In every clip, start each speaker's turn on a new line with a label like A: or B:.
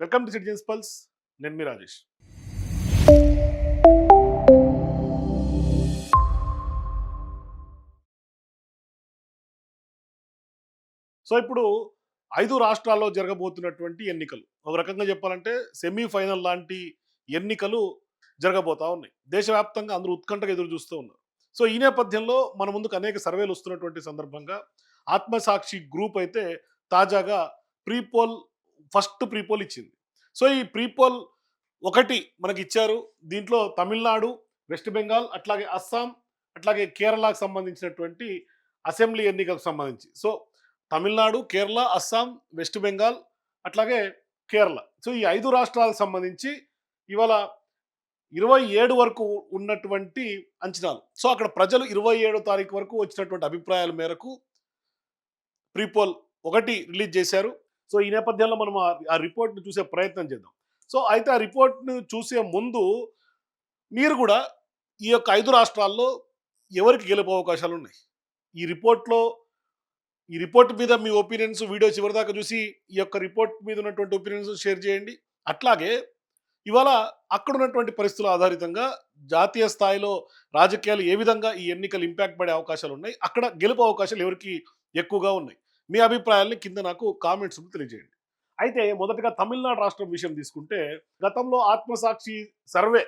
A: Welcome to citizens pulse. నేను మీ Rajesh. So ఇప్పుడు 5 రాష్ట్రాల్లో జరగబోతున్నటువంటి ఎన్నికలు ఒక రకంగా చెప్పాలంటే సెమీఫైనల్ లాంటి ఎన్నికలు జరగబోతా ఉన్నాయి. దేశవ్యాప్తంగా అందరూ ఉత్కంఠగా ఎదురు చూస్తూ ఉన్నారు. సో ఈ నేపథ్యంలో మన ముందుకు అనేక సర్వేలు వస్తున్నటువంటి సందర్భంగా ఆత్మసాక్షి గ్రూప్ అయితే తాజాగా ప్రీపోల్ ఫస్ట్ ప్రీపోల్ ఇచ్చింది. సో ఈ ప్రీపోల్ ఒకటి మనకి ఇచ్చారు. దీంట్లో తమిళనాడు, వెస్ట్ బెంగాల్, అట్లాగే అస్సాం, అట్లాగే కేరళకు సంబంధించినటువంటి అసెంబ్లీ ఎన్నికలకు సంబంధించి. సో తమిళనాడు, కేరళ, అస్సాం, వెస్ట్ బెంగాల్, అట్లాగే కేరళ. సో ఈ 5 రాష్ట్రాలకు సంబంధించి ఇవాళ 27 వరకు ఉన్నటువంటి అంచనాలు. సో అక్కడ ప్రజలు 27 తారీఖు వరకు వచ్చినటువంటి అభిప్రాయాల మేరకు ప్రీపోల్ ఒకటి రిలీజ్ చేశారు. సో ఈ నేపథ్యంలో మనం ఆ రిపోర్ట్‌ని చూసే ప్రయత్నం చేద్దాం. సో అయితే ఆ రిపోర్ట్‌ని చూసే ముందు మీరు కూడా ఈ యొక్క 5 రాష్ట్రాల్లో ఎవరికి గెలుపు అవకాశాలున్నాయి? ఈ రిపోర్ట్‌లో ఈ రిపోర్ట్ మీద మీ ఒపీనియన్స్ వీడియో చివరిదాకా చూసి ఈ యొక్క రిపోర్ట్ మీద ఉన్నటువంటి ఒపీనియన్స్ షేర్ చేయండి. అట్లాగే ఇవాళ అక్కడ ఉన్నటువంటి పరిస్థితుల ఆధారితంగా జాతీయ స్థాయిలో రాజకీయాలు ఏ విధంగా ఈ ఎన్నికలు ఇంపాక్ట్ పడే అవకాశాలు ఉన్నాయి, అక్కడ గెలుపు అవకాశాలు ఎవరికి ఎక్కువగా ఉన్నాయి, మీ అభిప్రాయాల్ని కింద నాకు కామెంట్స్ తెలియజేయండి. అయితే మొదటగా తమిళనాడు రాష్ట్రం విషయం తీసుకుంటే గతంలో ఆత్మసాక్షి సర్వే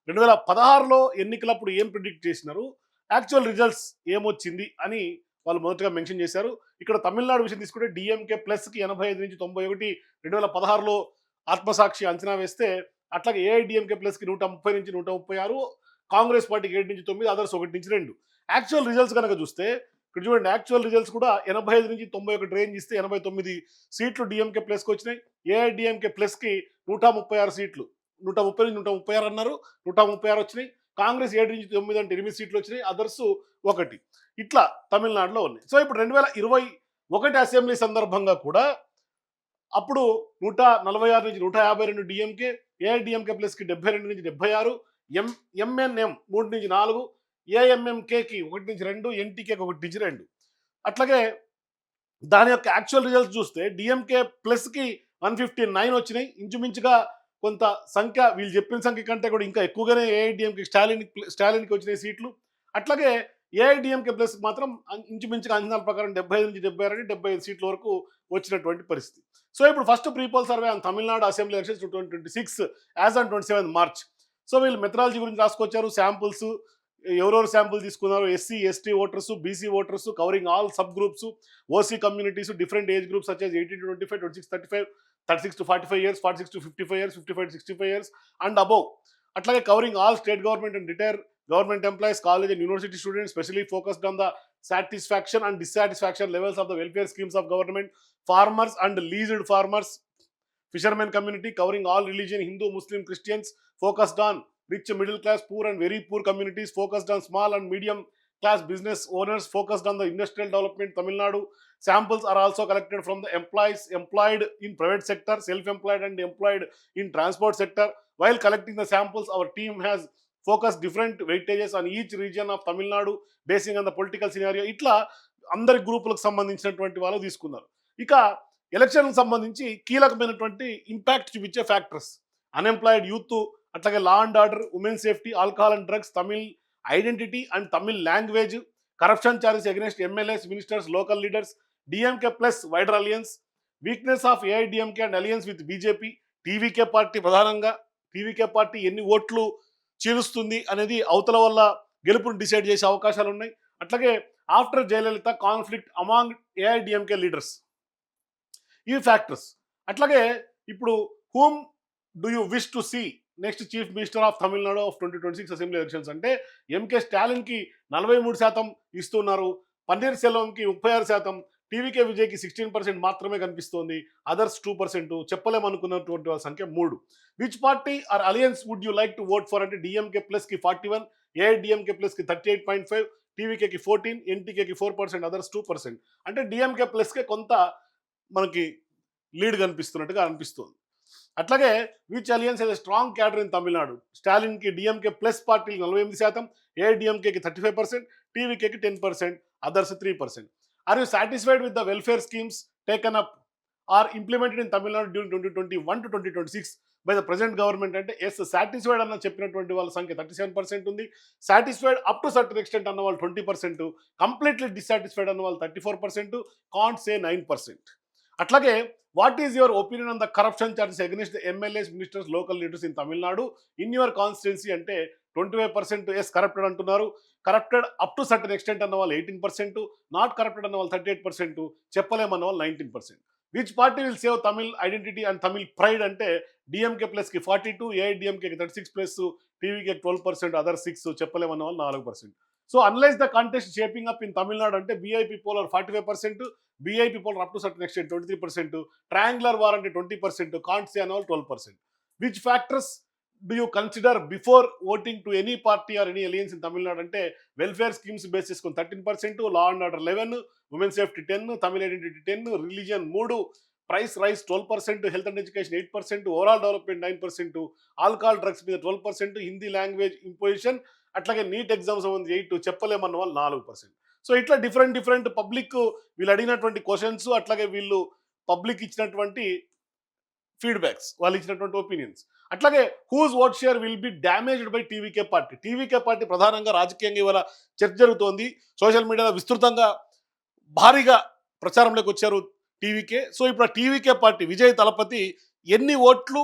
A: 2016లో ఎన్నికలప్పుడు ఏం ప్రిడిక్ట్ చేసినారు, యాక్చువల్ రిజల్ట్స్ ఏమొచ్చింది అని వాళ్ళు మొదటగా మెన్షన్ చేశారు. ఇక్కడ తమిళనాడు విషయం తీసుకుంటే డిఎంకే ప్లస్కి 85 నుంచి 91 2016లో ఆత్మసాక్షి అంచనా వేస్తే, అట్లాగే ఏఐడిఎంకే ప్లస్కి 130 నుంచి 136, కాంగ్రెస్ పార్టీకి 7 నుంచి 9, అదర్స్ 1 నుంచి 2. యాక్చువల్ రిజల్ట్స్ కనుక చూస్తే ఇక్కడ చూడండి, యాక్చువల్ రిజల్ట్స్ కూడా 85 నుంచి 91 రేంజ్ ఇస్తే 89 సీట్లు డిఎంకే ప్లస్కి వచ్చినాయి. ఏఐడిఎంకే ప్లస్కి 136 సీట్లు, 130 నుంచి 136 అన్నారు, 136 వచ్చినాయి. కాంగ్రెస్ 7 నుంచి 9 అంటే 8 సీట్లు వచ్చినాయి, అదర్స్ 1. ఇట్లా తమిళనాడులో ఉన్నాయి. సో ఇప్పుడు 2021 అసెంబ్లీ సందర్భంగా కూడా అప్పుడు 146 నుంచి 152 డిఎంకే, ఏఐడిఎంకే ప్లస్కి 72 నుంచి 76, ఎంఎన్ఎం 3 నుంచి 4, ఏఎంఎంకేకి 1 నుంచి 2, ఎన్టీకేకి 1 నుంచి 2. అట్లాగే దాని యొక్క యాక్చువల్ రిజల్ట్స్ చూస్తే డిఎంకే ప్లస్కి 159 వచ్చినాయి. ఇంచుమించుగా కొంత సంఖ్య వీళ్ళు చెప్పిన సంఖ్య కంటే కూడా ఇంకా ఎక్కువగానే ఏఐడిఎంకి స్టాలిన్కి వచ్చినాయి సీట్లు. అట్లాగే ఏఐడిఎంకే ప్లస్ మాత్రం ఇంచుమించుగా అంచనాల ప్రకారం 75 నుంచి 76, 75 సీట్ల వరకు వచ్చినటువంటి పరిస్థితి. సో ఇప్పుడు first prepoll survey on Tamil Nadu assembly elections 2026 as on 27 March. So వీళ్ళు మెథడాలజీ గురించి రాసుకొచ్చారు. శాంపుల్స్ ఎవరెవరు శాంపుల్ తీసుకున్నారు, SC ST voters, BC voters, covering all sub groups, OC communities, different age groups such as 18 to 25, 26 35, 36 to 45 years, 46 to 55 years, 55 to 65 years and above. అట్లాగే covering all state government and retire government employees, college and university students, specially focused on the satisfaction and dissatisfaction levels of the welfare schemes of government, farmers and leased farmers, fishermen community, covering all religion, Hindu, Muslim, Christians, focused on rich, middle class, poor and very poor communities, focused on small and medium class business owners, focused on the industrial development, Tamil Nadu. Samples are also collected from the employees employed in private sector, self-employed and employed in transport sector. While collecting the samples, our team has focus different weightages on each region of Tamil Nadu basing on the political scenario. ఇట్లా అందరి గ్రూపులకు సంబంధించినటువంటి వాళ్ళు తీసుకున్నారు. ఇక ఎలక్షన్కి సంబంధించి కీలకమైనటువంటి ఇంపాక్ట్ చూపించే ఫ్యాక్టర్స్ అన్ఎంప్లాయిడ్ యూత్, అట్లాగే law and order, women safety, alcohol and drugs, Tamil identity and Tamil language, corruption charges against MLAs, ministers, local leaders, DMK plus wider alliance, weakness of AIADMK and alliance with BJP, TVK party ప్రధానంగా TVK party ఎన్ని ఓట్లు చీలుస్తుంది అనేది అవతల వల్ల గెలుపును decide చేసే అవకాశాలు ఉన్నాయి. అట్లాగే after Jayalalithaa conflict among AIADMK leaders, ఈ ఫ్యాక్టర్స్. అట్లాగే ఇప్పుడు whom do you wish to see next chief minister of Tamil Nadu of 2026 assembly elections అంటే ఎంకే స్టాలిన్కి 43% ఇస్తున్నారు, పన్నీర్ సెల్వంకి 36%, టీవీకే విజయ్కి 16% మాత్రమే కనిపిస్తోంది, అదర్స్ 2%, చెప్పలేమనుకున్నటువంటి వాళ్ళ సంఖ్య 3. Which party or alliance would you like to vote for అంటే డిఎంకే ప్లస్కి 41, ఏఐడిఎంకే ప్లస్కి 38.5, టీవీకేకి 14, ఎన్టీకేకి 4%, అదర్స్ 2%. అంటే డిఎంకే ప్లస్కే కొంత మనకి లీడ్ కనిపిస్తున్నట్టుగా అనిపిస్తుంది. అట్లాగే which alliance has strong cadre in Tamil Nadu, స్టాలిన్కి డిఎంకే ప్లస్ పార్టీలు 48%, ఏఐడిఎంకేకి 35%, టీవీకేకి 10%, others 3%. Are you satisfied with the welfare schemes taken up are implemented in Tamil Nadu during 2021 to 2026 by the present government అంటే ఎస్ సాటిస్ఫైడ్ అన్న చెప్పినటువంటి వాళ్ళ సంఖ్య 37% ఉంది. Satisfied up to certain extent అన్న వాళ్ళు 20%, కంప్లీట్లీ డిస్సాటిస్ఫైడ్ అన్న వాళ్ళు 34%, కాంట్ సే 9%. అట్లాగే what is your opinion on the corruption charges against the MLAs, ministers, local leaders in Tamil Nadu in your constituency అంటే 25% ఎస్ కరప్టెడ్ అంటున్నారు. Corrupted up to certain extent అన్న వాళ్ళు 18%, not corrupted అన్న వాళ్ళు 38%, చెప్పలేమన్న వాళ్ళు 19%. Which party will save Tamil identity and Tamil pride అంటే DMK ప్లస్కి 42, ఏఐడిఎంకేకి 36 ప్లస్, టీవీకి 12%, అదర్ 6, చెప్పలేమన్న వాళ్ళు 4%. So analyse the contest shaping up in Tamil Nadu అంటే bipolar 45%, bipolar up to certain extent 23%, triangular war అంటే 20%, కాంట్ సే అన్న వాళ్ళు 12%. Which factors do you consider before voting to any party or any alliance in Tamil Nadu అంటే welfare schemes basis 13%, law and order 11, women safety 10, Tamil identity 10, religion 3, price rice 12%, health and education 8%, overall development 9%, alcohol drugs మీద 12%, Hindi language imposition, అట్లాగే NEET exams 8, చెప్పలేమన్న వాళ్ళు 4%. So ఇట్లా different public వీళ్ళు అడిగినటువంటి questions, అట్లాగే వీళ్ళు public ఇచ్చినటువంటి ఫీడ్బ్యాక్స్, వాళ్ళు ఇచ్చినటువంటి ఒపీనియన్స్. అట్లాగే whose vote share will be damaged by TVK party. TVK party ప్రధానంగా రాజకీయంగా ఇవాళ చర్చ జరుగుతోంది. సోషల్ మీడియాలో విస్తృతంగా భారీగా ప్రచారంలోకి వచ్చారు టీవీకే. సో ఇప్పుడు టీవీకే పార్టీ విజయ్ తలపతి ఎన్ని ఓట్లు,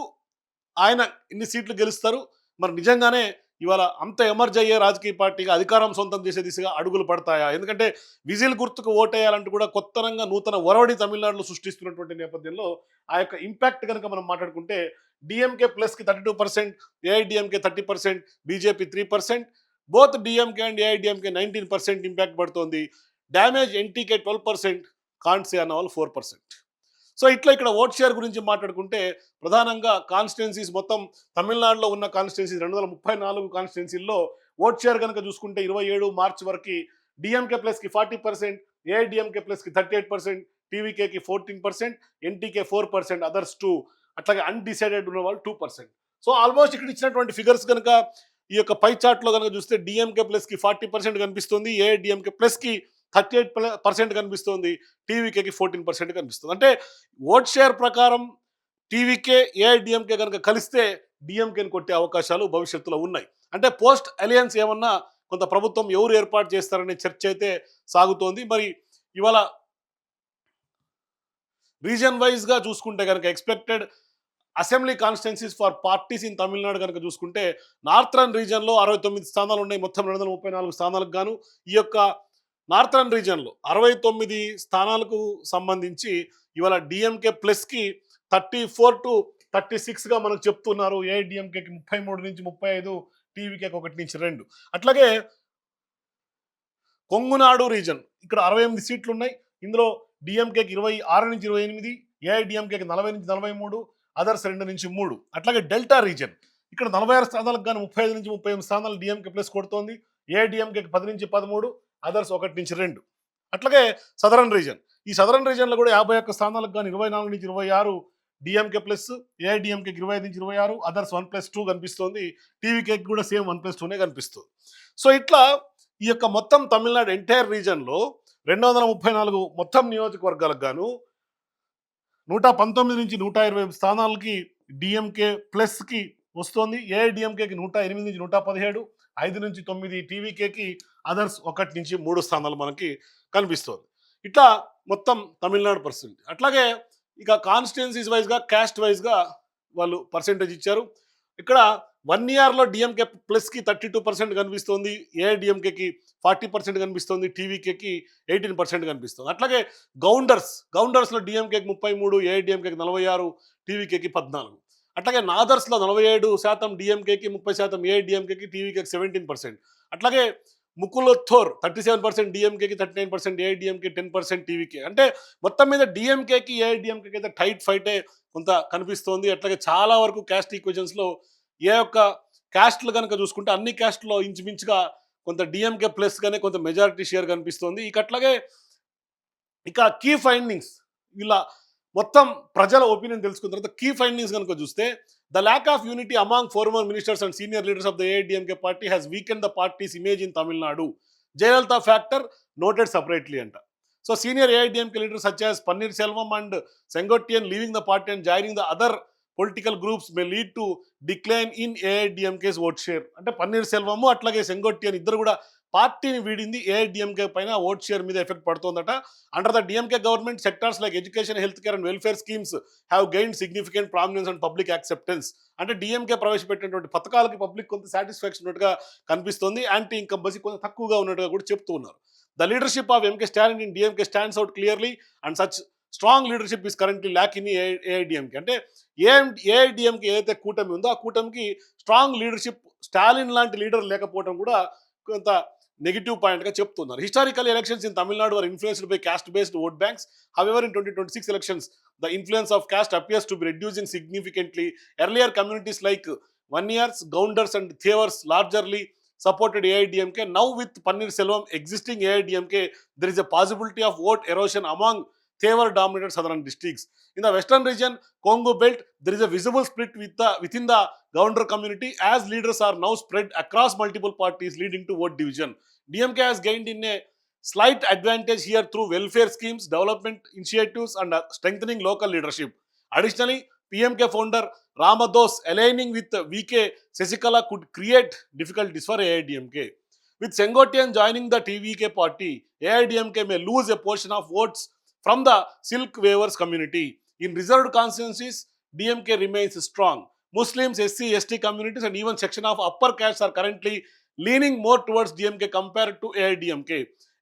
A: ఆయన ఎన్ని సీట్లు గెలుస్తారు, మరి నిజంగానే ఇవాళ అంత ఎమర్జ్ అయ్యే రాజకీయ పార్టీగా అధికారం సొంతం చేసే దిశగా అడుగులు పడతాయా? ఎందుకంటే విజిల్ గుర్తుకు ఓటేయాలంటూ కూడా కొత్తరంగా నూతన ఒరవడి తమిళనాడులో సృష్టిస్తున్నటువంటి నేపథ్యంలో ఆ యొక్క ఇంపాక్ట్ కనుక మనం మాట్లాడుకుంటే డిఎంకే ప్లస్కి 32%, AIADMK 30%, BJP 3%, both DMK and AIADMK 19% impact పడుతోంది. డ్యామేజ్ ఎన్టీకే 12%, కాంట్ సే అన్న వాళ్ళు 4%. సో ఇట్లా ఇక్కడ ఓట్ షేర్ గురించి మాట్లాడుకుంటే ప్రధానంగా కాన్స్టిట్యున్సీస్ మొత్తం తమిళనాడులో ఉన్న కాన్స్టిట్యున్సీస్ 234 కాన్స్టిట్యున్సీల్లో ఓట్ షేర్ కనుక చూసుకుంటే 27 మార్చ్ వరకు డిఎంకే ప్లస్కి 40%, ఏఐడిఎంకే ప్లస్కి 38%, టీవీకేకి 14%, ఎన్టీకే 4%, అదర్స్ 2, అట్లాగే అన్డిసైడెడ్ ఉన్న వాళ్ళు 2%. సో ఆల్మోస్ట్ ఇక్కడ ఇచ్చినటువంటి ఫిగర్స్ కనుక ఈ యొక్క పై చార్ట్లో కనుక చూస్తే డిఎంకే ప్లస్కి 40% కనిపిస్తుంది, ఏఐడిఎంకే ప్లస్కి 38% కనిపిస్తుంది, టీవీకేకి 14% కనిపిస్తుంది. అంటే ఓట్ షేర్ ప్రకారం టీవీకే ఏఐడిఎంకే కనుక కలిస్తే డిఎంకేని కొట్టే అవకాశాలు భవిష్యత్తులో ఉన్నాయి. అంటే పోస్ట్ అలయన్స్ ఏమన్నా కొంత ప్రభుత్వం ఎవరు ఏర్పాటు చేస్తారనే చర్చ అయితే సాగుతోంది. మరి ఇవాళ రీజన్ వైజ్గా చూసుకుంటే కనుక expected assembly constituencies for parties in Tamil Nadu కనుక చూసుకుంటే నార్థరన్ రీజన్లో 69 స్థానాలు ఉన్నాయి, మొత్తం 234 స్థానాలకు గాను. ఈ యొక్క నార్థరన్ రీజన్లో 69 స్థానాలకు సంబంధించి ఇవాళ డిఎంకే ప్లస్కి 34 to 36గా మనకు చెప్తున్నారు, ఏఐడిఎంకేకి 33 నుంచి 35, టీవీకేకి 1 నుంచి 2. అట్లాగే కొంగునాడు రీజన్ ఇక్కడ 68 సీట్లు ఉన్నాయి. ఇందులో డిఎంకేకి 26 నుంచి 28, ఏఐడిఎంకేకి 40 నుంచి 43, అదర్స్ 2 నుంచి 3. అట్లాగే డెల్టా రీజన్ ఇక్కడ 46 స్థానాలకు కానీ 35 నుంచి 38 స్థానాలు డిఎంకే ప్లస్ కొడుతోంది, ఏఐడిఎంకేకి 10 నుంచి 13, అదర్స్ 1 నుంచి 2. అట్లాగే సదరన్ రీజన్, ఈ సదరన్ రీజన్లో కూడా 51 స్థానాలకు కానీ 24 నుంచి 26 డిఎంకే ప్లస్, ఏఐడిఎంకేకి 25 నుంచి 26, అదర్స్ 1+2 కనిపిస్తోంది, టీవీకేకి కూడా సేమ్ 1+2నే కనిపిస్తుంది. సో ఇట్లా ఈ యొక్క మొత్తం తమిళనాడు ఎంటైర్ రీజన్లో 234 మొత్తం నియోజకవర్గాలకు గాను 119 నుంచి 120 స్థానాలకి డిఎంకే ప్లస్కి వస్తోంది, ఏఐడిఎంకేకి 108 నుంచి 117, 5 నుంచి 9 టీవీకేకి, అదర్స్ 1 నుంచి 3 స్థానాలు మనకి కనిపిస్తుంది. ఇట్లా మొత్తం తమిళనాడు పర్సెంట్. అట్లాగే ఇక కాన్స్టిట్యున్సీస్ వైజ్గా, క్యాస్ట్ వైజ్గా వాళ్ళు పర్సెంటేజ్ ఇచ్చారు. ఇక్కడ 1 ఇయర్లో డిఎంకే ప్లస్కి 32% కనిపిస్తుంది, ఏఐడిఎంకేకి 40% కనిపిస్తుంది, టీవీకేకి 18% కనిపిస్తుంది. అట్లాగే గౌండర్స్లో డిఎంకేకి 33, ఏఐడిఎంకేకి 46, టీవీకేకి 14. అట్లాగే నాదర్స్లో 47% డిఎంకేకి, 30% ఏఐడిఎంకేకి, టీవీకేకి 17%. అట్లాగే ముకులథోర్ 37% డిఎంకేకి, 39% ఏఐడిఎంకే, 10% టీవీకే. అంటే మొత్తం మీద డిఎంకేకి ఏఐడిఎంకేకి అయితే టైట్ ఫైటే కొంత కనిపిస్తోంది. అట్లాగే చాలా వరకు క్యాస్ట్ ఈక్వేషన్స్లో ఏ ఒక్క క్యాస్ట్లు కనుక చూసుకుంటే అన్ని క్యాస్ట్లో ఇంచుమించుగా కొంత డిఎంకే ప్లస్గానే కొంత మెజారిటీ షేర్ కనిపిస్తుంది. అట్లాగే ఇక కీ ఫైండింగ్స్, ఇలా మొత్తం ప్రజల ఒపీనియన్ తెలుసుకున్న తర్వాత కీ ఫైండింగ్స్ కనుక చూస్తే the lack of unity among former ministers and senior leaders of the AIADMK party has weakened the party's image in Tamil Nadu. Jayalalithaa factor noted separately అంట. So senior AIDMK leaders such as Pannir Selvam and Sengotian leaving the party and joining the other political groups may lead to decline in AIADMK's vote share. అంటే పన్నీర్ సెల్వము అట్లాగే సెంగొట్టియన్ ఇద్దరు కూడా పార్టీని వీడింది AIADMK పైన vote share మీద effect పడుతుందట. Under the DMK government sectors like education, health care and welfare schemes have gain significant prominence and public acceptance. అంటే డిఎంకే ప్రవేశపెట్టినటువంటి పథకాలకి పబ్లిక్ కొంత సాటిస్ఫాక్షన్ ఉన్నట్టుగా కనిపిస్తుంది. యాంటీ ఇన్కంబసీ కొంచెం తక్కువగా ఉన్నట్టుగా కూడా చెప్తూ ఉన్నారు. The leadership of MK stand in DMK stands out clearly and such strong leadership is currently lack in AIADMK. అంటే ఏఐడిఎంకి ఏదైతే కూటమి ఉందో ఆ కూటమికి స్ట్రాంగ్ లీడర్షిప్, స్టాలిన్ లాంటి లీడర్ లేకపోవడం కూడా కొంత నెగిటివ్ పాయింట్గా చెప్తున్నారు. Historical elections in Tamil Nadu are influenced by caste based vote banks. However, in 2026 elections, the influence of caste appears to be reducing significantly. Earlier, communities like Vanniyars, Goundars and Thevars largely supported AIDMK. Now, with Pannir Selvam existing AIDMK, there is a possibility of vote erosion among Thevar-dominated southern districts. In the western region, Congo belt, there is a visible split within the Gounder community as leaders are now spread across multiple parties, leading to vote division. DMK has gained in a slight advantage here through welfare schemes, development initiatives, and strengthening local leadership. Additionally, PMK founder Ramados aligning with VK Sasikala could create difficulties for AIDMK. With Sengotian joining the TVK party, AIDMK may lose a portion of votes from the silk weavers community. In reserved constituencies, DMK remains strong. Muslims, SC, ST communities and even section of upper castes are currently leaning more towards DMK compared to AIDMK.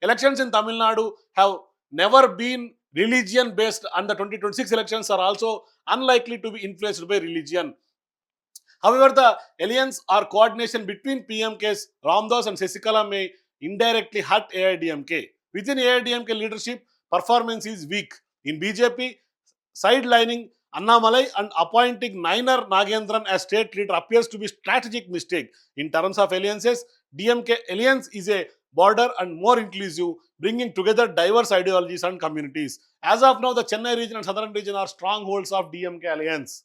A: Elections in Tamil Nadu have never been religion based and the 2026 elections are also unlikely to be influenced by religion. However, the alliance or coordination between PMK's Ramdas and Sasikala may indirectly hurt AIDMK. Within AIDMK leadership, performance is weak. In BJP, sidelining Annamalai and appointing Nainer Nagendran as state leader appears to be strategic mistake. In terms of alliances, DMK alliance is a broader and more inclusive, bringing together diverse ideologies and communities. As of now, the Chennai region and southern region are strongholds of DMK alliance.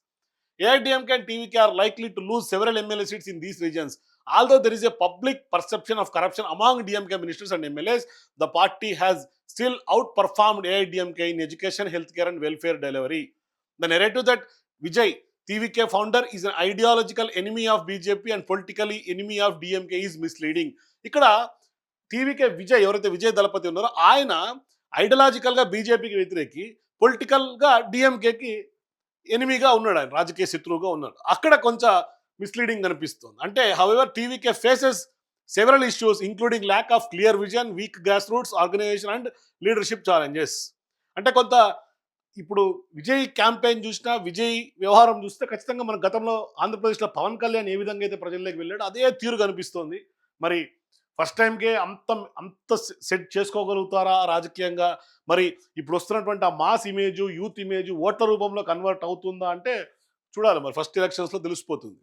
A: AIDMK and TVK are likely to lose several MLA seats in these regions. Although there is a public perception of corruption among DMK ministers and MLAs, the party has still outperformed AIDMK in education, healthcare and welfare delivery. The narrative that Vijay, TVK founder, is an ideological enemy of BJP and politically enemy of DMK is misleading. ఇక్కడ TVK Vijay ఎవరైతే విజయ్ దళపతి ఉన్నారో ఆయన ఐడియాలజికల్గా బీజేపీకి వ్యతిరేకి, పొలిటికల్గా డిఎంకేకి ఎనిమిగా ఉన్నాడు, ఆయన రాజకీయ శత్రువుగా ఉన్నాడు. అక్కడ కొంచెం మిస్లీడింగ్ అనిపిస్తుంది. అంటే however TVK faces several issues including lack of clear vision, weak grass roots organization and leadership challenges. అంటే కొంత ఇప్పుడు విజయ్ క్యాంపెయిన్ చూసినా, విజయ్ వ్యవహారం చూస్తే ఖచ్చితంగా మన గతంలో ఆంధ్రప్రదేశ్లో పవన్ కళ్యాణ్ ఏ విధంగా అయితే ప్రజల్లోకి వెళ్ళాడో అదే తీరు కనిపిస్తోంది. మరి ఫస్ట్ టైంకే అంత అంత సెట్ చేసుకోగలుగుతారా రాజకీయంగా? మరి ఇప్పుడు వస్తున్నటువంటి ఆ మాస్ ఇమేజ్, యూత్ ఇమేజ్ ఓట్ల రూపంలో కన్వర్ట్ అవుతుందా అంటే చూడాలి. మరి ఫస్ట్ ఎలక్షన్స్లో తెలిసిపోతుంది.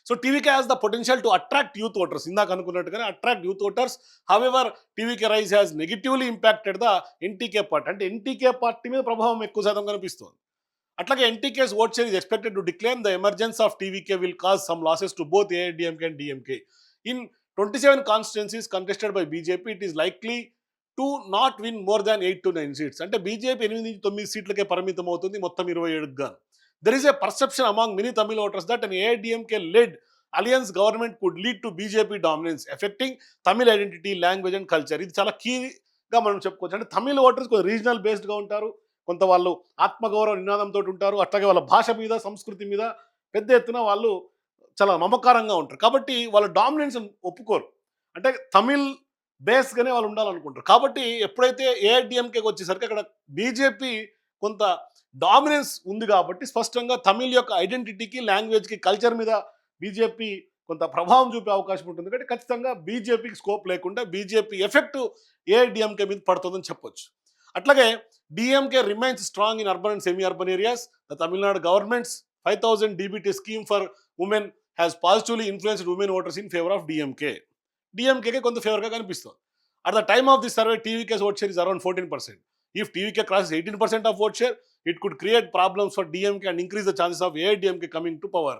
A: So TVK has the potential to attract youth voters, ఇందాక అనుకున్నట్టుగానే attract youth voters. However TVK rise has negatively impacted the NTK party. అంటే ఎన్టీకే పార్టీ మీద ప్రభావం ఎక్కువ శాతం కనిపిస్తుంది. అట్లాగే NTK's vote share is expected to decline. The emergence of TVK will cause some losses to both AIADMK and DMK. In 27 constituencies contested by BJP, it is likely to not win more than 8 to 9 seats. అంటే BJP 8-9 సీట్లకే పరిమితం అవుతుంది మొత్తం 27కు గాను. There is a perception among many Tamil voters that an AIDMK-led alliance government could lead to BJP dominance, affecting Tamil identity, language and culture. ఇది చాలా కీగా మనం చెప్పుకోవచ్చు. అంటే తమిళ ఓటర్స్ కొంచెం రీజనల్ బేస్డ్గా ఉంటారు, కొంత వాళ్ళు ఆత్మగౌరవ నినాదంతో ఉంటారు, అట్లాగే వాళ్ళ భాష మీద, సంస్కృతి మీద పెద్ద ఎత్తున వాళ్ళు చాలా మమకారంగా ఉంటారు. కాబట్టి వాళ్ళ డామినెన్స్ ఒప్పుకోరు. అంటే తమిళ్ బేస్గానే వాళ్ళు ఉండాలనుకుంటారు. కాబట్టి ఎప్పుడైతే ఏఐడిఎంకేకి వచ్చేసరికి అక్కడ బీజేపీ కొంత డామినెన్స్ ఉంది కాబట్టి స్పష్టంగా తమిళ్ యొక్క ఐడెంటిటీకి, లాంగ్వేజ్కి, కల్చర్ మీద బీజేపీ కొంత ప్రభావం చూపే అవకాశం ఉంటుంది. కాబట్టి ఖచ్చితంగా బీజేపీకి స్కోప్ లేకుండా బీజేపీ ఎఫెక్ట్ ఏఐడిఎంకే మీద పడుతుందని చెప్పొచ్చు. అట్లాగే DMK remains strong in urban and semi urban areas. The Tamil Nadu governments 5,000 DBT scheme for women has positively influenced women voters in favor of DMK. DMKకి కొంత ఫేవర్గా కనిపిస్తుంది. At the time of this survey, TVK's vote share is around 14%. If TVK crosses 18% of vote share, it could create problems for DMK and increase the chances of AIDMK coming to power.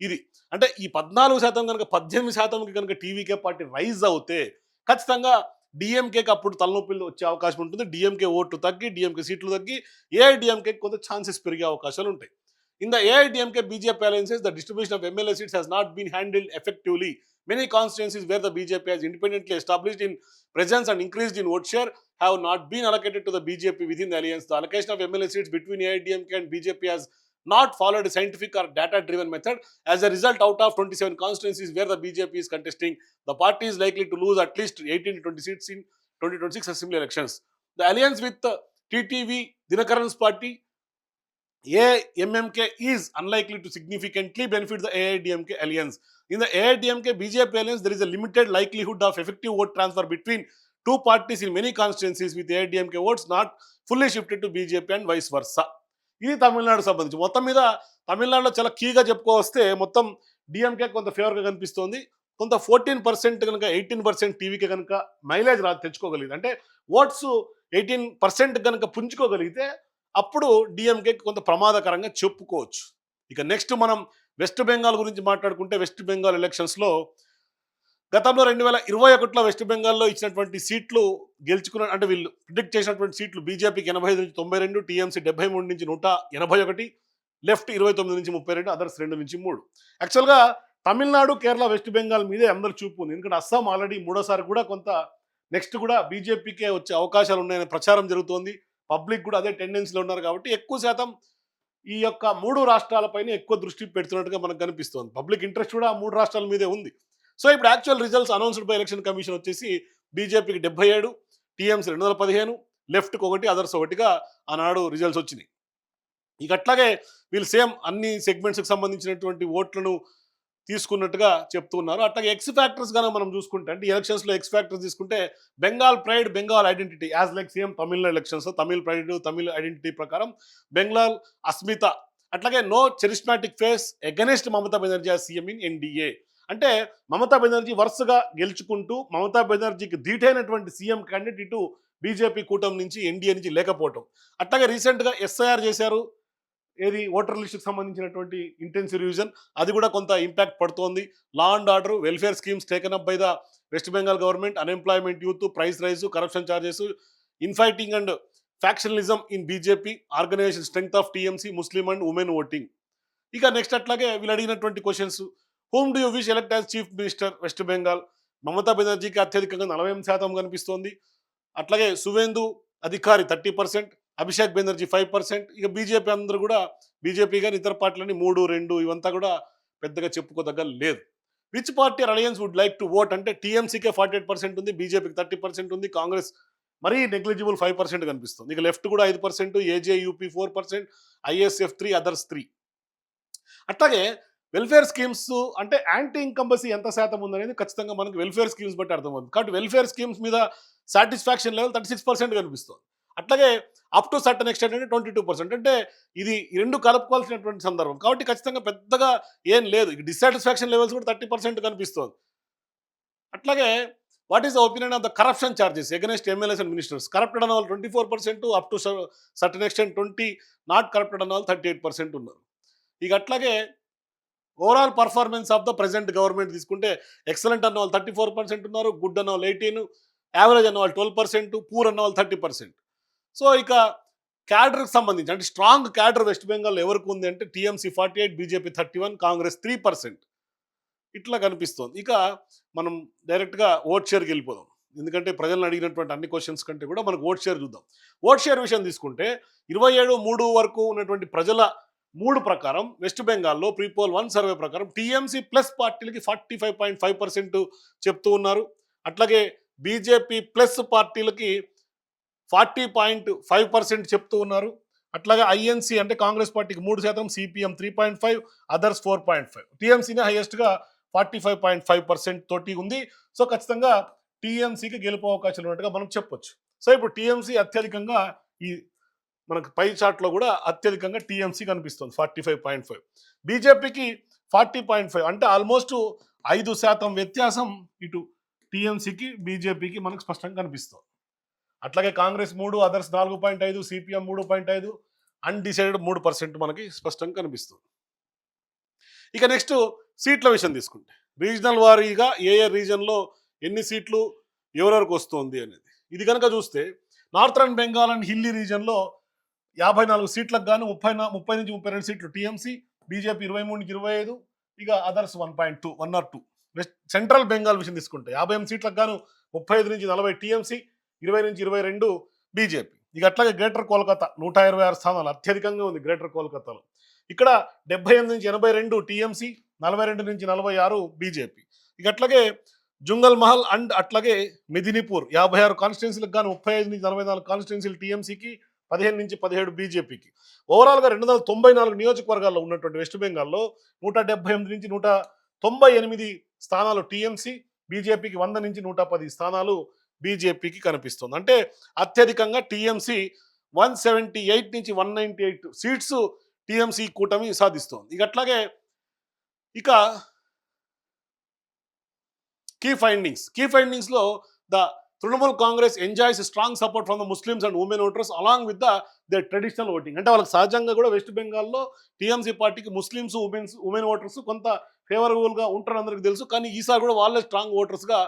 A: ఇది అంటే ఈ 14% కనుక 18%కి కనుక TVK party rise అవుతే ఖచ్చితంగా డిఎంకేకి అప్పుడు తలనొప్పిలు వచ్చే అవకాశం ఉంటుంది. డిఎంకే ఓట్లు తగ్గి, డిఎంకే సీట్లు తగ్గి, ఏఐడిఎంకే కొంత ఛాన్సెస్ పెరిగే అవకాశాలు ఉంటాయి. In the AIDMK BJP alliances, the distribution of MLA seats has not been handled effectively. Many constituencies where the BJP has independently established in presence and increased in vote share have not been allocated to the BJP within the alliance. The allocation of MLA seats between AIDMK and BJP has not followed a scientific or data-driven method. As a result, out of 27 constituencies where the BJP is contesting, the party is likely to lose at least 18 to 20 seats in 2026 assembly elections. The alliance with TTV Dinakaran's party AMMK is unlikely to significantly benefit the AIDMK alliance. In the AIDMK BJP alliance, there is a limited likelihood of effective vote transfer between two parties in many constituencies, with AIDMK votes not fully shifted to BJP and vice versa. ఇది తమిళనాడు సంబంధించి మొత్తం మీద తమిళనాడులో చాలా కీగా చెప్పుకోవస్తే మొత్తం DMK కొంత ఫేవర్గా కనిపిస్తోంది. కొంత 14% కనుక 18% టీవీకి కనుక మైలేజ్ తెచ్చుకోగలిగింది, అంటే ఓట్స్ 18% కనుక పుంజుకోగలిగితే అప్పుడు డిఎంకే కొంత ప్రమాదకరంగా చెప్పుకోవచ్చు. ఇక నెక్స్ట్ మనం వెస్ట్ బెంగాల్ గురించి మాట్లాడుకుంటే, వెస్ట్ బెంగాల్ ఎలక్షన్స్లో గతంలో 2021లో వెస్ట్ బెంగాల్లో ఇచ్చినటువంటి సీట్లు గెలుచుకున్న, అంటే వీళ్ళు ప్రిడిక్ట్ చేసినటువంటి సీట్లు బీజేపీకి 85 నుంచి 92, టీఎంసీ 73 నుంచి 181, లెఫ్ట్ 29 నుంచి 32, అదర్స్ 2 నుంచి 3. యాక్చువల్గా తమిళనాడు, కేరళ, వెస్ట్ బెంగాల్ మీదే అందరు చూపు ఉంది. ఎందుకంటే అస్సాం ఆల్రెడీ మూడోసారి కూడా కొంత నెక్స్ట్ కూడా బీజేపీకే వచ్చే అవకాశాలు ఉన్నాయనే ప్రచారం జరుగుతోంది. పబ్లిక్ కూడా అదే టెండెన్సీలో ఉన్నారు కాబట్టి ఎక్కువ శాతం ఈ యొక్క 3 రాష్ట్రాలపైన ఎక్కువ దృష్టి పెడుతున్నట్టుగా మనకు కనిపిస్తోంది. పబ్లిక్ ఇంట్రెస్ట్ కూడా ఆ 3 రాష్ట్రాల మీదే ఉంది. సో ఇప్పుడు actual results announced by election commission వచ్చేసి బీజేపీకి 77, టీఎంసీ 215, లెఫ్ట్కి 1, అదర్స్ 1గా ఆనాడు రిజల్ట్స్ వచ్చినాయి. ఇక అట్లాగే వీళ్ళు సేమ్ అన్ని సెగ్మెంట్స్కి సంబంధించినటువంటి ఓట్లను తీసుకున్నట్టుగా చెప్తున్నారు. అట్లాగే ఎక్స్ ఫ్యాక్టర్స్ కనుక మనం చూసుకుంటే, అంటే ఎలక్షన్స్లో ఎక్స్ ఫ్యాక్టర్స్ తీసుకుంటే Bengal pride, Bengal identity, as like same Tamil ఎలక్షన్స్లో తమిళ్ ప్రైడ్, తమిళ్ ఐడెంటిటీ ప్రకారం బెంగాల్ అస్మిత, అట్లాగే no charismatic face against Mamata Banerjee as CM in NDA. అంటే మమతా బెనర్జీ వరుసగా గెలుచుకుంటూ మమతా బెనర్జీకి ధీటైనటువంటి సీఎం క్యాండిడేట్ ఇటు బీజేపీ కూటమి నుంచి, ఎన్డీఏ నుంచి లేకపోవటం. అట్లాగే రీసెంట్గా ఎస్ఐఆర్ చేశారు, ఏది ఓటర్ లిస్టుకు సంబంధించినటువంటి ఇంటెన్సివ్ రివిజన్, అది కూడా కొంత ఇంపాక్ట్ పడుతోంది. Law and order, welfare schemes taken up by the West Bengal government, unemployment youth, price rise, corruption charges, infighting and factionalism in BJP, organisation strength of TMC, Muslim and women voting. ఇక next అట్లాగే వీళ్ళు అడిగినటువంటి questions, whom do you wish elect as chief minister West Bengal. Mamata బెనర్జీకి అత్యధికంగా 48% కనిపిస్తోంది. అట్లాగే సువేందు అధికారి 30%, అభిషేక్ బెనర్జీ 5%. ఇక బీజేపీ అందరూ కూడా, బీజేపీ కానీ ఇతర పార్టీలని 3, 2 ఇవంతా కూడా పెద్దగా చెప్పుకోదగ్గ లేదు. Which party alliance would like to vote అంటే టీఎంసీకే 48% ఉంది, బీజేపీకి 30% ఉంది, కాంగ్రెస్ మరీ నెగ్లిజిబుల్ 5% కనిపిస్తుంది. ఇక లెఫ్ట్ కూడా 5%, ఏజేయూపీ 4%, ఐఎస్ఎఫ్ 3, అదర్స్ 3. అట్లాగే వెల్ఫేర్ స్కీమ్స్ అంటే యాంటీ ఇన్కంబసీ ఎంత శాతం ఉందనేది ఖచ్చితంగా మనకు వెల్ఫేర్ స్కీమ్స్ బట్టి అర్థమవుతుంది. కాబట్టి వెల్ఫేర్ స్కీమ్స్ మీద సాటిస్ఫాక్షన్ లెవెల్ 36% కనిపిస్తుంది. అట్లాగే అప్ టు సర్టన్ ఎక్స్టెంట్ అంటే 22%. అంటే ఇది రెండు కలుపుకోవాల్సినటువంటి సందర్భం కాబట్టి ఖచ్చితంగా పెద్దగా ఏం లేదు. డిస్సాటిస్ఫాక్షన్ లెవెల్స్ కూడా 30% కనిపిస్తుంది. అట్లాగే what is the opinion of the corruption charges against MLAs and ministers. Corrupted అన్న వాళ్ళు 24%, up to certain extent 20, not corrupted అన్న వాళ్ళు 38% ఉన్నారు. ఇక అట్లాగే overall performance of the present government తీసుకుంటే ఎక్సలెంట్ అన్న వాళ్ళు 34% ఉన్నారు, గుడ్ అన్న వాళ్ళు 18, యావరేజ్ అన్న వాళ్ళు 12%, పూర్ అన్న వాళ్ళు 30%. సో ఇక క్యాడర్కి సంబంధించి అంటే స్ట్రాంగ్ క్యాడర్ వెస్ట్ బెంగాల్ ఎవరికి ఉంది అంటే టీఎంసీ 48, బీజేపీ 31, కాంగ్రెస్ 3%. ఇట్లా కనిపిస్తుంది. ఇక మనం డైరెక్ట్గా ఓట్ షేర్కి వెళ్ళిపోదాం, ఎందుకంటే ప్రజలను అడిగినటువంటి అన్ని క్వశ్చన్స్ కంటే కూడా మనకు ఓట్ షేర్ చూద్దాం. ఓట్ షేర్ విషయం తీసుకుంటే 27/3 వరకు ఉన్నటువంటి ప్రజల 3 ప్రకారం వెస్ట్ బెంగాల్లో ప్రీపోల్ 1 సర్వే ప్రకారం టీఎంసీ ప్లస్ పార్టీలకి 45.5% చెప్తూ ఉన్నారు. అట్లాగే బీజేపీ ప్లస్ పార్టీలకి 40.5% చెప్తూ ఉన్నారు. అట్లాగే ఐఎన్సీ అంటే కాంగ్రెస్ పార్టీకి 3%, సిపిఎం 3.5, అదర్స్ 4.5. టీఎంసీనే హైయెస్ట్గా 45.5% తోటి ఉంది. సో ఖచ్చితంగా టీఎంసీకి గెలుపు అవకాశాలు ఉన్నట్టుగా మనం చెప్పొచ్చు. సో ఇప్పుడు టీఎంసీ అత్యధికంగా ఈ మనకు పై చార్ట్లో కూడా అత్యధికంగా టీఎంసీ కనిపిస్తుంది 45.5, బీజేపీకి 40.5. అంటే ఆల్మోస్ట్ 5% వ్యత్యాసం ఇటు టీఎంసీకి బీజేపీకి మనకు స్పష్టంగా కనిపిస్తుంది. అట్లాగే కాంగ్రెస్ 3, అదర్స్ 4.5, సిపిఎం 3.5, అన్డిసైడెడ్ 3% మనకి స్పష్టంగా కనిపిస్తుంది. ఇక నెక్స్ట్ సీట్ల విషయం తీసుకుంటే రీజనల్ వారీగా ఏ రీజన్లో ఎన్ని సీట్లు ఎవరెవరికి వస్తుంది అనేది. ఇది కనుక చూస్తే నార్థరన్ బెంగాల్ అండ్ హిల్లీ రీజన్లో 54 సీట్లకు గాను 30 నుంచి 32 సీట్లు టీఎంసీ, బీజేపీ 23కి 25, ఇక others 1.2 1 or 2. West central Bengal విషయం తీసుకుంటే 58 సీట్లకు గాను 35 నుంచి 40 టీఎంసీ, 20 నుంచి 22 బీజేపీ. ఇక అట్లాగే గ్రేటర్ కోల్కతా 126 స్థానాలు అత్యధికంగా ఉంది గ్రేటర్ కోల్కతాలో. ఇక్కడ 78 నుంచి 82 టీఎంసీ, 42 నుంచి 46 బీజేపీ. ఇక అట్లాగే జుంగల్ మహల్ అండ్ అట్లాగే మెదినీపూర్ 56 కాన్స్టిట్యున్సీలకు గాను 35 నుంచి 44 కాన్స్టిట్యున్సీలు టీఎంసీకి, 15 నుంచి 17 బీజేపీకి. ఓవరాల్గా 294 నియోజకవర్గాల్లో ఉన్నటువంటి వెస్ట్ బెంగాల్లో 178 నుంచి 198 స్థానాలు టీఎంసీ, బీజేపీకి 100 నుంచి 110 స్థానాలు బీజేపీకి కనిపిస్తుంది. అంటే అత్యధికంగా టీఎంసీ 178 నుంచి 198 సీట్స్ టీఎంసీ కూటమి సాధిస్తోంది. ఇక అట్లాగే ఇక కీ ఫైండింగ్స్లో the Trinamool Congress enjoys strong support from the Muslims and women voters along with the traditional voting. అంటే వాళ్ళకి సహజంగా కూడా వెస్ట్ బెంగాల్లో టీఎంసీ పార్టీకి ముస్లిమ్స్ ఉమెన్ ఓటర్స్ కొంత ఫేవరబుల్గా ఉంటారు అందరికీ తెలుసు. కానీ ఈసారి కూడా వాళ్ళే స్ట్రాంగ్ ఓటర్స్గా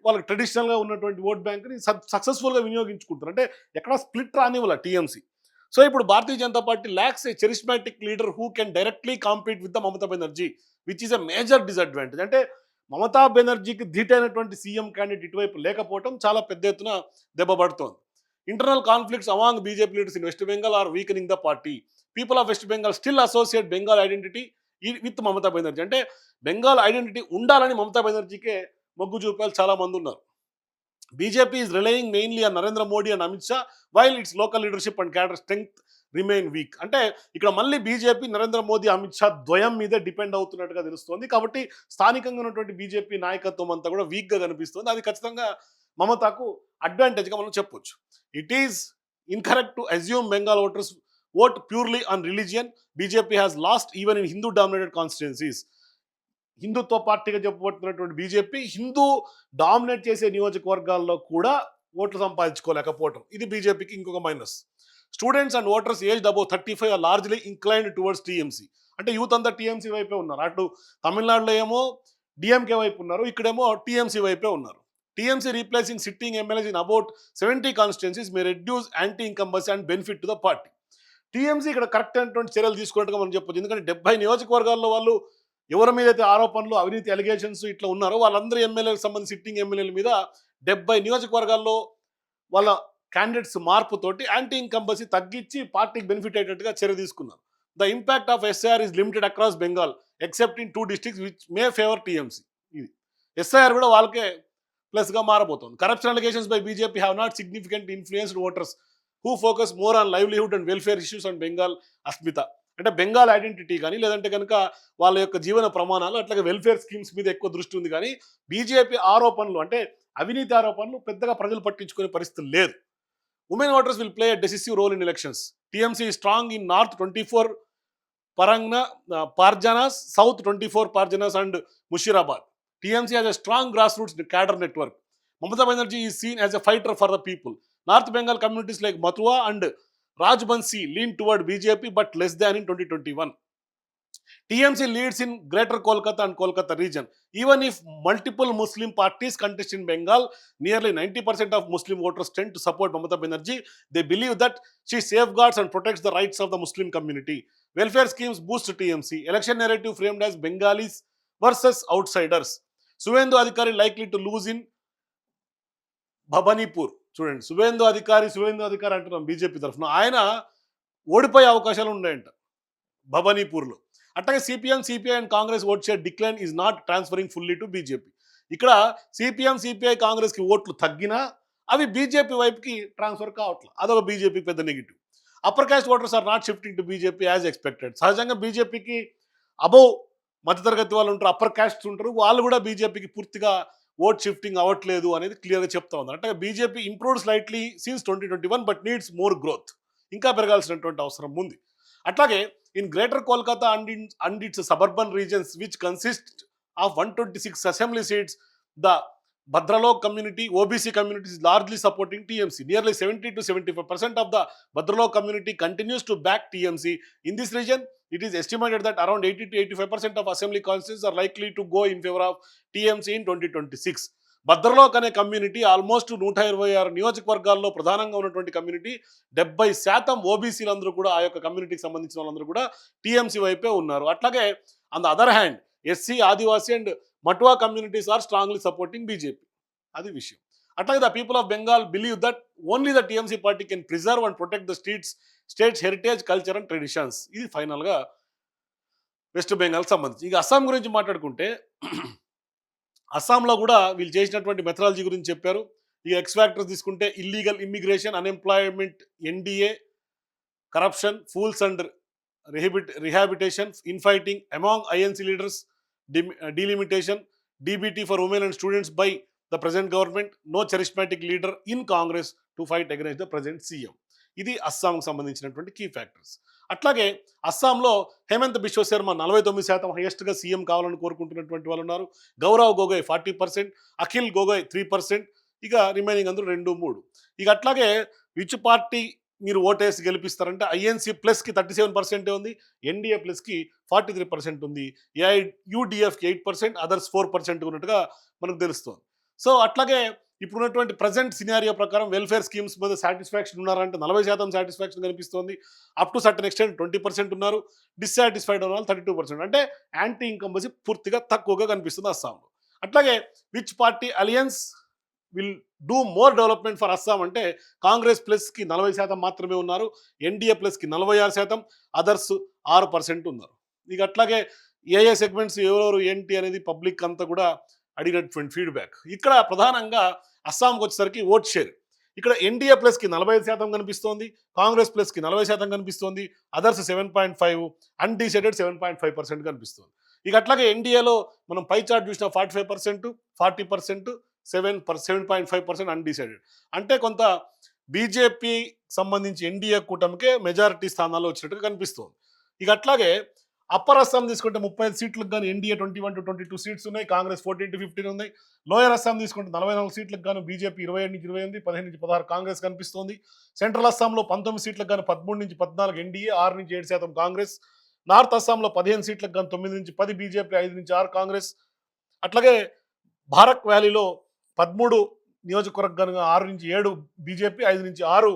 A: వాళ్ళకి ట్రెడిషనల్గా ఉన్నటువంటి ఓట్ బ్యాంక్ని సక్సెస్ఫుల్గా వినియోగించుకుంటారు. అంటే ఎక్కడ స్ప్లిట్ రానివ్వాల టీఎంసీ. సో ఇప్పుడు Bharatiya Janata Party lacks a charismatic leader who can directly compete with the Mamata Banerjee which is a major disadvantage. అంటే మమతా బెనర్జీకి ధీటైనటువంటి సీఎం క్యాండిడేట్ ఇటువైపు లేకపోవడం చాలా పెద్ద ఎత్తున దెబ్బపడుతోంది. Internal conflicts among BJP leaders in West Bengal are weakening the party. People of West Bengal still associate Bengal identity with Mamata Banerjee. అంటే బెంగాల్ ఐడెంటిటీ ఉండాలని మమతా బెనర్జీకే మొగ్గు చూపేలు చాలా మంది ఉన్నారు. BJP is relying mainly on Narendra Modi and Amit Shah while it's local leadership and cadre strength remain week. అంటే ఇక్కడ మళ్ళీ BJP Narendra Modi Amit Shah ద్వయం మీద డిపెండ్ అవుతున్నట్టుగా తెలుస్తోంది. కాబట్టి స్థానికంగా ఉన్నటువంటి బీజేపీ నాయకత్వం అంతా కూడా వీక్గా కనిపిస్తుంది. అది ఖచ్చితంగా మమతాకు అడ్వాంటేజ్గా మనం చెప్పొచ్చు. It is incorrect to assume Bengal voters vote purely on religion. BJP has lost even in Hindu dominated constituencies. Hindutva పార్టీగా చెప్పబడుతున్నటువంటి బీజేపీ హిందూ డామినేట్ చేసే నియోజకవర్గాల్లో కూడా ఓట్లు సంపాదించుకోలేకపోవటం ఇది బీజేపీకి ఇంకొక minus. Students and voters aged above 35 are largely inclined towards TMC. అంటే యూత్ అంతా టీఎంసీ వైపే ఉన్నారు. అటు తమిళనాడులో ఏమో డిఎంకే వైపు ఉన్నారు, ఇక్కడేమో టీఎంసీ వైపే ఉన్నారు. TMC replacing sitting MLAs in about 70 constituencies may reduce anti incumbency and benefit to the party. TMC ఇక్కడ కరెక్ట్ అయినటువంటి చర్యలు తీసుకున్నట్టుగా మనం చెప్పొచ్చు. ఎందుకంటే 70 నియోజకవర్గాల్లో వాళ్ళు ఎవరి మీద అయితే ఆరోపణలు అవినీతి అలిగేషన్స్ ఇట్లా ఉన్నారో వాళ్ళందరూ ఎమ్మెల్యేలకు సంబంధించి సిట్టింగ్ ఎమ్మెల్యేల మీద 70 నియోజకవర్గాల్లో వాళ్ళ క్యాండిడేట్స్ మార్పుతోటి యాంటీ ఇన్కంబెన్సీ తగ్గించి పార్టీకి బెనిఫిట్ అయ్యేటట్టుగా చర్య తీసుకున్నారు. The impact of SIR is limited across Bengal except in 2 districts which may favour TMC. ఇది ఎస్ఐఆర్ కూడా వాళ్ళకే ప్లస్గా మారబోతోంది. Corruption allegations by BJP have not significant influenced voters who focus more on livelihood and welfare issues and Bengal asmita. అంటే Bengal identity కానీ లేదంటే కనుక వాళ్ళ యొక్క జీవన ప్రమాణాలు అట్లాగే వెల్ఫేర్ స్కీమ్స్ మీద ఎక్కువ దృష్టి ఉంది. కానీ బీజేపీ ఆరోపణలు అంటే అవినీతి ఆరోపణలు పెద్దగా ప్రజలు పట్టించుకునే పరిస్థితి లేదు. Women voters will play a decisive role in elections. TMC strong in north 24 Parganas, South 24 Parganas and Mushirabad. TMC has a strong grassroots cadre network. Mamata Banerjee is seen as a fighter for the people. North Bengal communities like Mathura and Rajbansi lean toward BJP but less than in 2021. TMC leads in Greater Kolkata and Kolkata region. Even if multiple Muslim parties contest in Bengal, nearly 90% of Muslim voters tend to support Mamata Banerjee. They believe that she safeguards and protects the rights of the Muslim community. Welfare schemes boost TMC. Election narrative framed as Bengalis versus outsiders. Suvendu Adhikari likely to lose in Bhabanipur. చూడండి, సువేందు అధికారి అంటున్నాం BJP తరఫున. ఆయన ఓడిపోయే అవకాశాలు ఉన్నాయంట భవానీపూర్లో. అట్లాగే CPM, CPI and Congress vote share decline is not transferring fully to BJP. ఇక్కడ సిపిఎం, సిపిఐ, కాంగ్రెస్కి ఓట్లు తగ్గినా అవి బీజేపీ వైపుకి ట్రాన్స్ఫర్ కావట్లేదు. అదొక బీజేపీకి పెద్ద negative. Upper caste voters are not shifting to BJP as expected. సహజంగా బీజేపీకి అబోవ్ మధ్యతరగతి వాళ్ళు ఉంటారు, అప్పర్ కాస్ట్ ఉంటారు, వాళ్ళు కూడా బీజేపీకి పూర్తిగా ఓట్ షిఫ్టింగ్ అవ్వట్లేదు అనేది క్లియర్గా చెప్తా ఉంది. అంటే BJP improved slightly since 2021 but needs more growth. ఇంకా పెరగాల్సినటువంటి అవసరం ఉంది. అట్లాగే in greater Kolkata and it's suburban reasons which consist of 126 assembly seats, the Bhadralok community, OBC community is largely supporting TMC. Nearly 70 to 75% of the Bhadralok community continues to back TMC. In this region, it is estimated that around 80 to 85% of assembly constituencies are likely to go in favor of TMC in 2026. భద్రలోక్ అనే community almost 126 నియోజకవర్గాల్లో ప్రధానంగా ఉన్నటువంటి community 70% ఓబీసీలందరూ కూడా ఆ యొక్క కమ్యూనిటీకి సంబంధించిన వాళ్ళందరూ కూడా టీఎంసీ వైపే ఉన్నారు. అట్లాగే on the other hand SC, Adivasi and Matua communities are strongly supporting BJP. అది విషయం. అట్లాగే the people of Bengal believe that only the TMC party can preserve and protect the state's heritage, culture and traditions. ఇది ఫైనల్గా west బెంగాల్కి సంబంధించి. ఇక అస్సాం గురించి మాట్లాడుకుంటే అస్సాంలో కూడా వీళ్ళు చేసినటువంటి మెథడాలజీ గురించి చెప్పారు. ఈ ఎక్స్ ఫ్యాక్టర్స్ తీసుకుంటే illegal immigration, unemployment, NDA, corruption, floods and rehabilitation, infighting among INC leaders, delimitation, DBT for women and students by the present government, no charismatic leader in Congress to fight against the present CM. ఇది అస్సాంకి సంబంధించినటువంటి key factors. అట్లాగే అస్సాంలో హేమంత్ బిశ్వ శర్మ 49% హైయెస్ట్గా CM కావాలని కోరుకుంటున్నటువంటి వాళ్ళు ఉన్నారు. గౌరవ్ గొగోయ్ 40%, అఖిల్ గొగోయ్ 3%, ఇక రిమైనింగ్ అందరూ 2, 3. ఇక అట్లాగే విచ్ పార్టీ మీరు ఓటేసి గెలిపిస్తారంటే ఐఎన్సీ ప్లస్కి 37% ఉంది, ఎన్డీఏ ప్లస్కి 43% ఉంది, యూడిఎఫ్కి 8%, అదర్స్ 4% ఉన్నట్టుగా మనకు తెలుస్తుంది. సో అట్లాగే ఇప్పుడున్నటువంటి ప్రజెంట్ సినారియో ప్రకారం వెల్ఫేర్ స్కీమ్స్ మీద సాటిస్ఫాక్షన్ ఉన్నారంటే 40% సాటిస్ఫాక్షన్ కనిపిస్తుంది. అప్ టు సర్టన్ ఎక్స్టెంట్ 20% ఉన్నారు. డిస్సాటిస్ఫైడ్ ఉన్న వాళ్ళు 32%. అంటే యాంటీ ఇన్కంబెన్సీ పూర్తిగా తక్కువగా కనిపిస్తుంది అస్సాంలో. అట్లాగే which party alliance will do more development for Assam అంటే కాంగ్రెస్ ప్లస్కి 40% మాత్రమే ఉన్నారు, ఎన్డీఏ ప్లస్కి 46%, అదర్స్ 6% ఉన్నారు. ఇక అట్లాగే ఏ సెగ్మెంట్స్ ఎవరెవరు ఏంటి అనేది పబ్లిక్ అంతా కూడా అడిగినటువంటి ఫీడ్బ్యాక్. ఇక్కడ ప్రధానంగా అస్సాంకి వచ్చేసరికి ఓట్ షేర్ ఇక్కడ ఎన్డీఏ ప్లస్కి 45% కనిపిస్తోంది, కాంగ్రెస్ ప్లస్కి 40% కనిపిస్తోంది, అదర్స్ 7.5, అన్డిసైడెడ్ 7.5% కనిపిస్తుంది. ఇక అట్లాగే ఎన్డీఏలో మనం పై చార్ట్ చూసిన 45%, 40%, 7.5% అన్డిసైడెడ్. అంటే కొంత బీజేపీ సంబంధించి ఎన్డీఏ కూటమికే మెజారిటీ స్థానాల్లో వచ్చినట్టుగా కనిపిస్తుంది. ఇక అట్లాగే అప్పర్ అస్సాం తీసుకుంటే 35 సీట్లకు కానీ ఎన్డీఏ 21 to 22 సీట్స్ ఉన్నాయి, కాంగ్రెస్ 14 to 15 ఉన్నాయి. లోయర్ అస్సాం తీసుకుంటే 44 సీట్లకు గాను బీజేపీ 27 నుంచి 28, 15 నుంచి 16 కాంగ్రెస్ కనిపిస్తోంది. సెంట్రల్ అస్సాంలో 19 సీట్లకు గాను 13 నుంచి 14 ఎన్డీఏ, 6 నుంచి 7% కాంగ్రెస్. నార్త్ అస్సాంలో 15 సీట్లకు గాను 9 నుంచి 10 బీజేపీ, 5 నుంచి 6 కాంగ్రెస్. అట్లాగే భారత్ వ్యాలీలో 13 నియోజకవర్గాలుగా 6 నుంచి 7 బీజేపీ, 5 నుంచి 6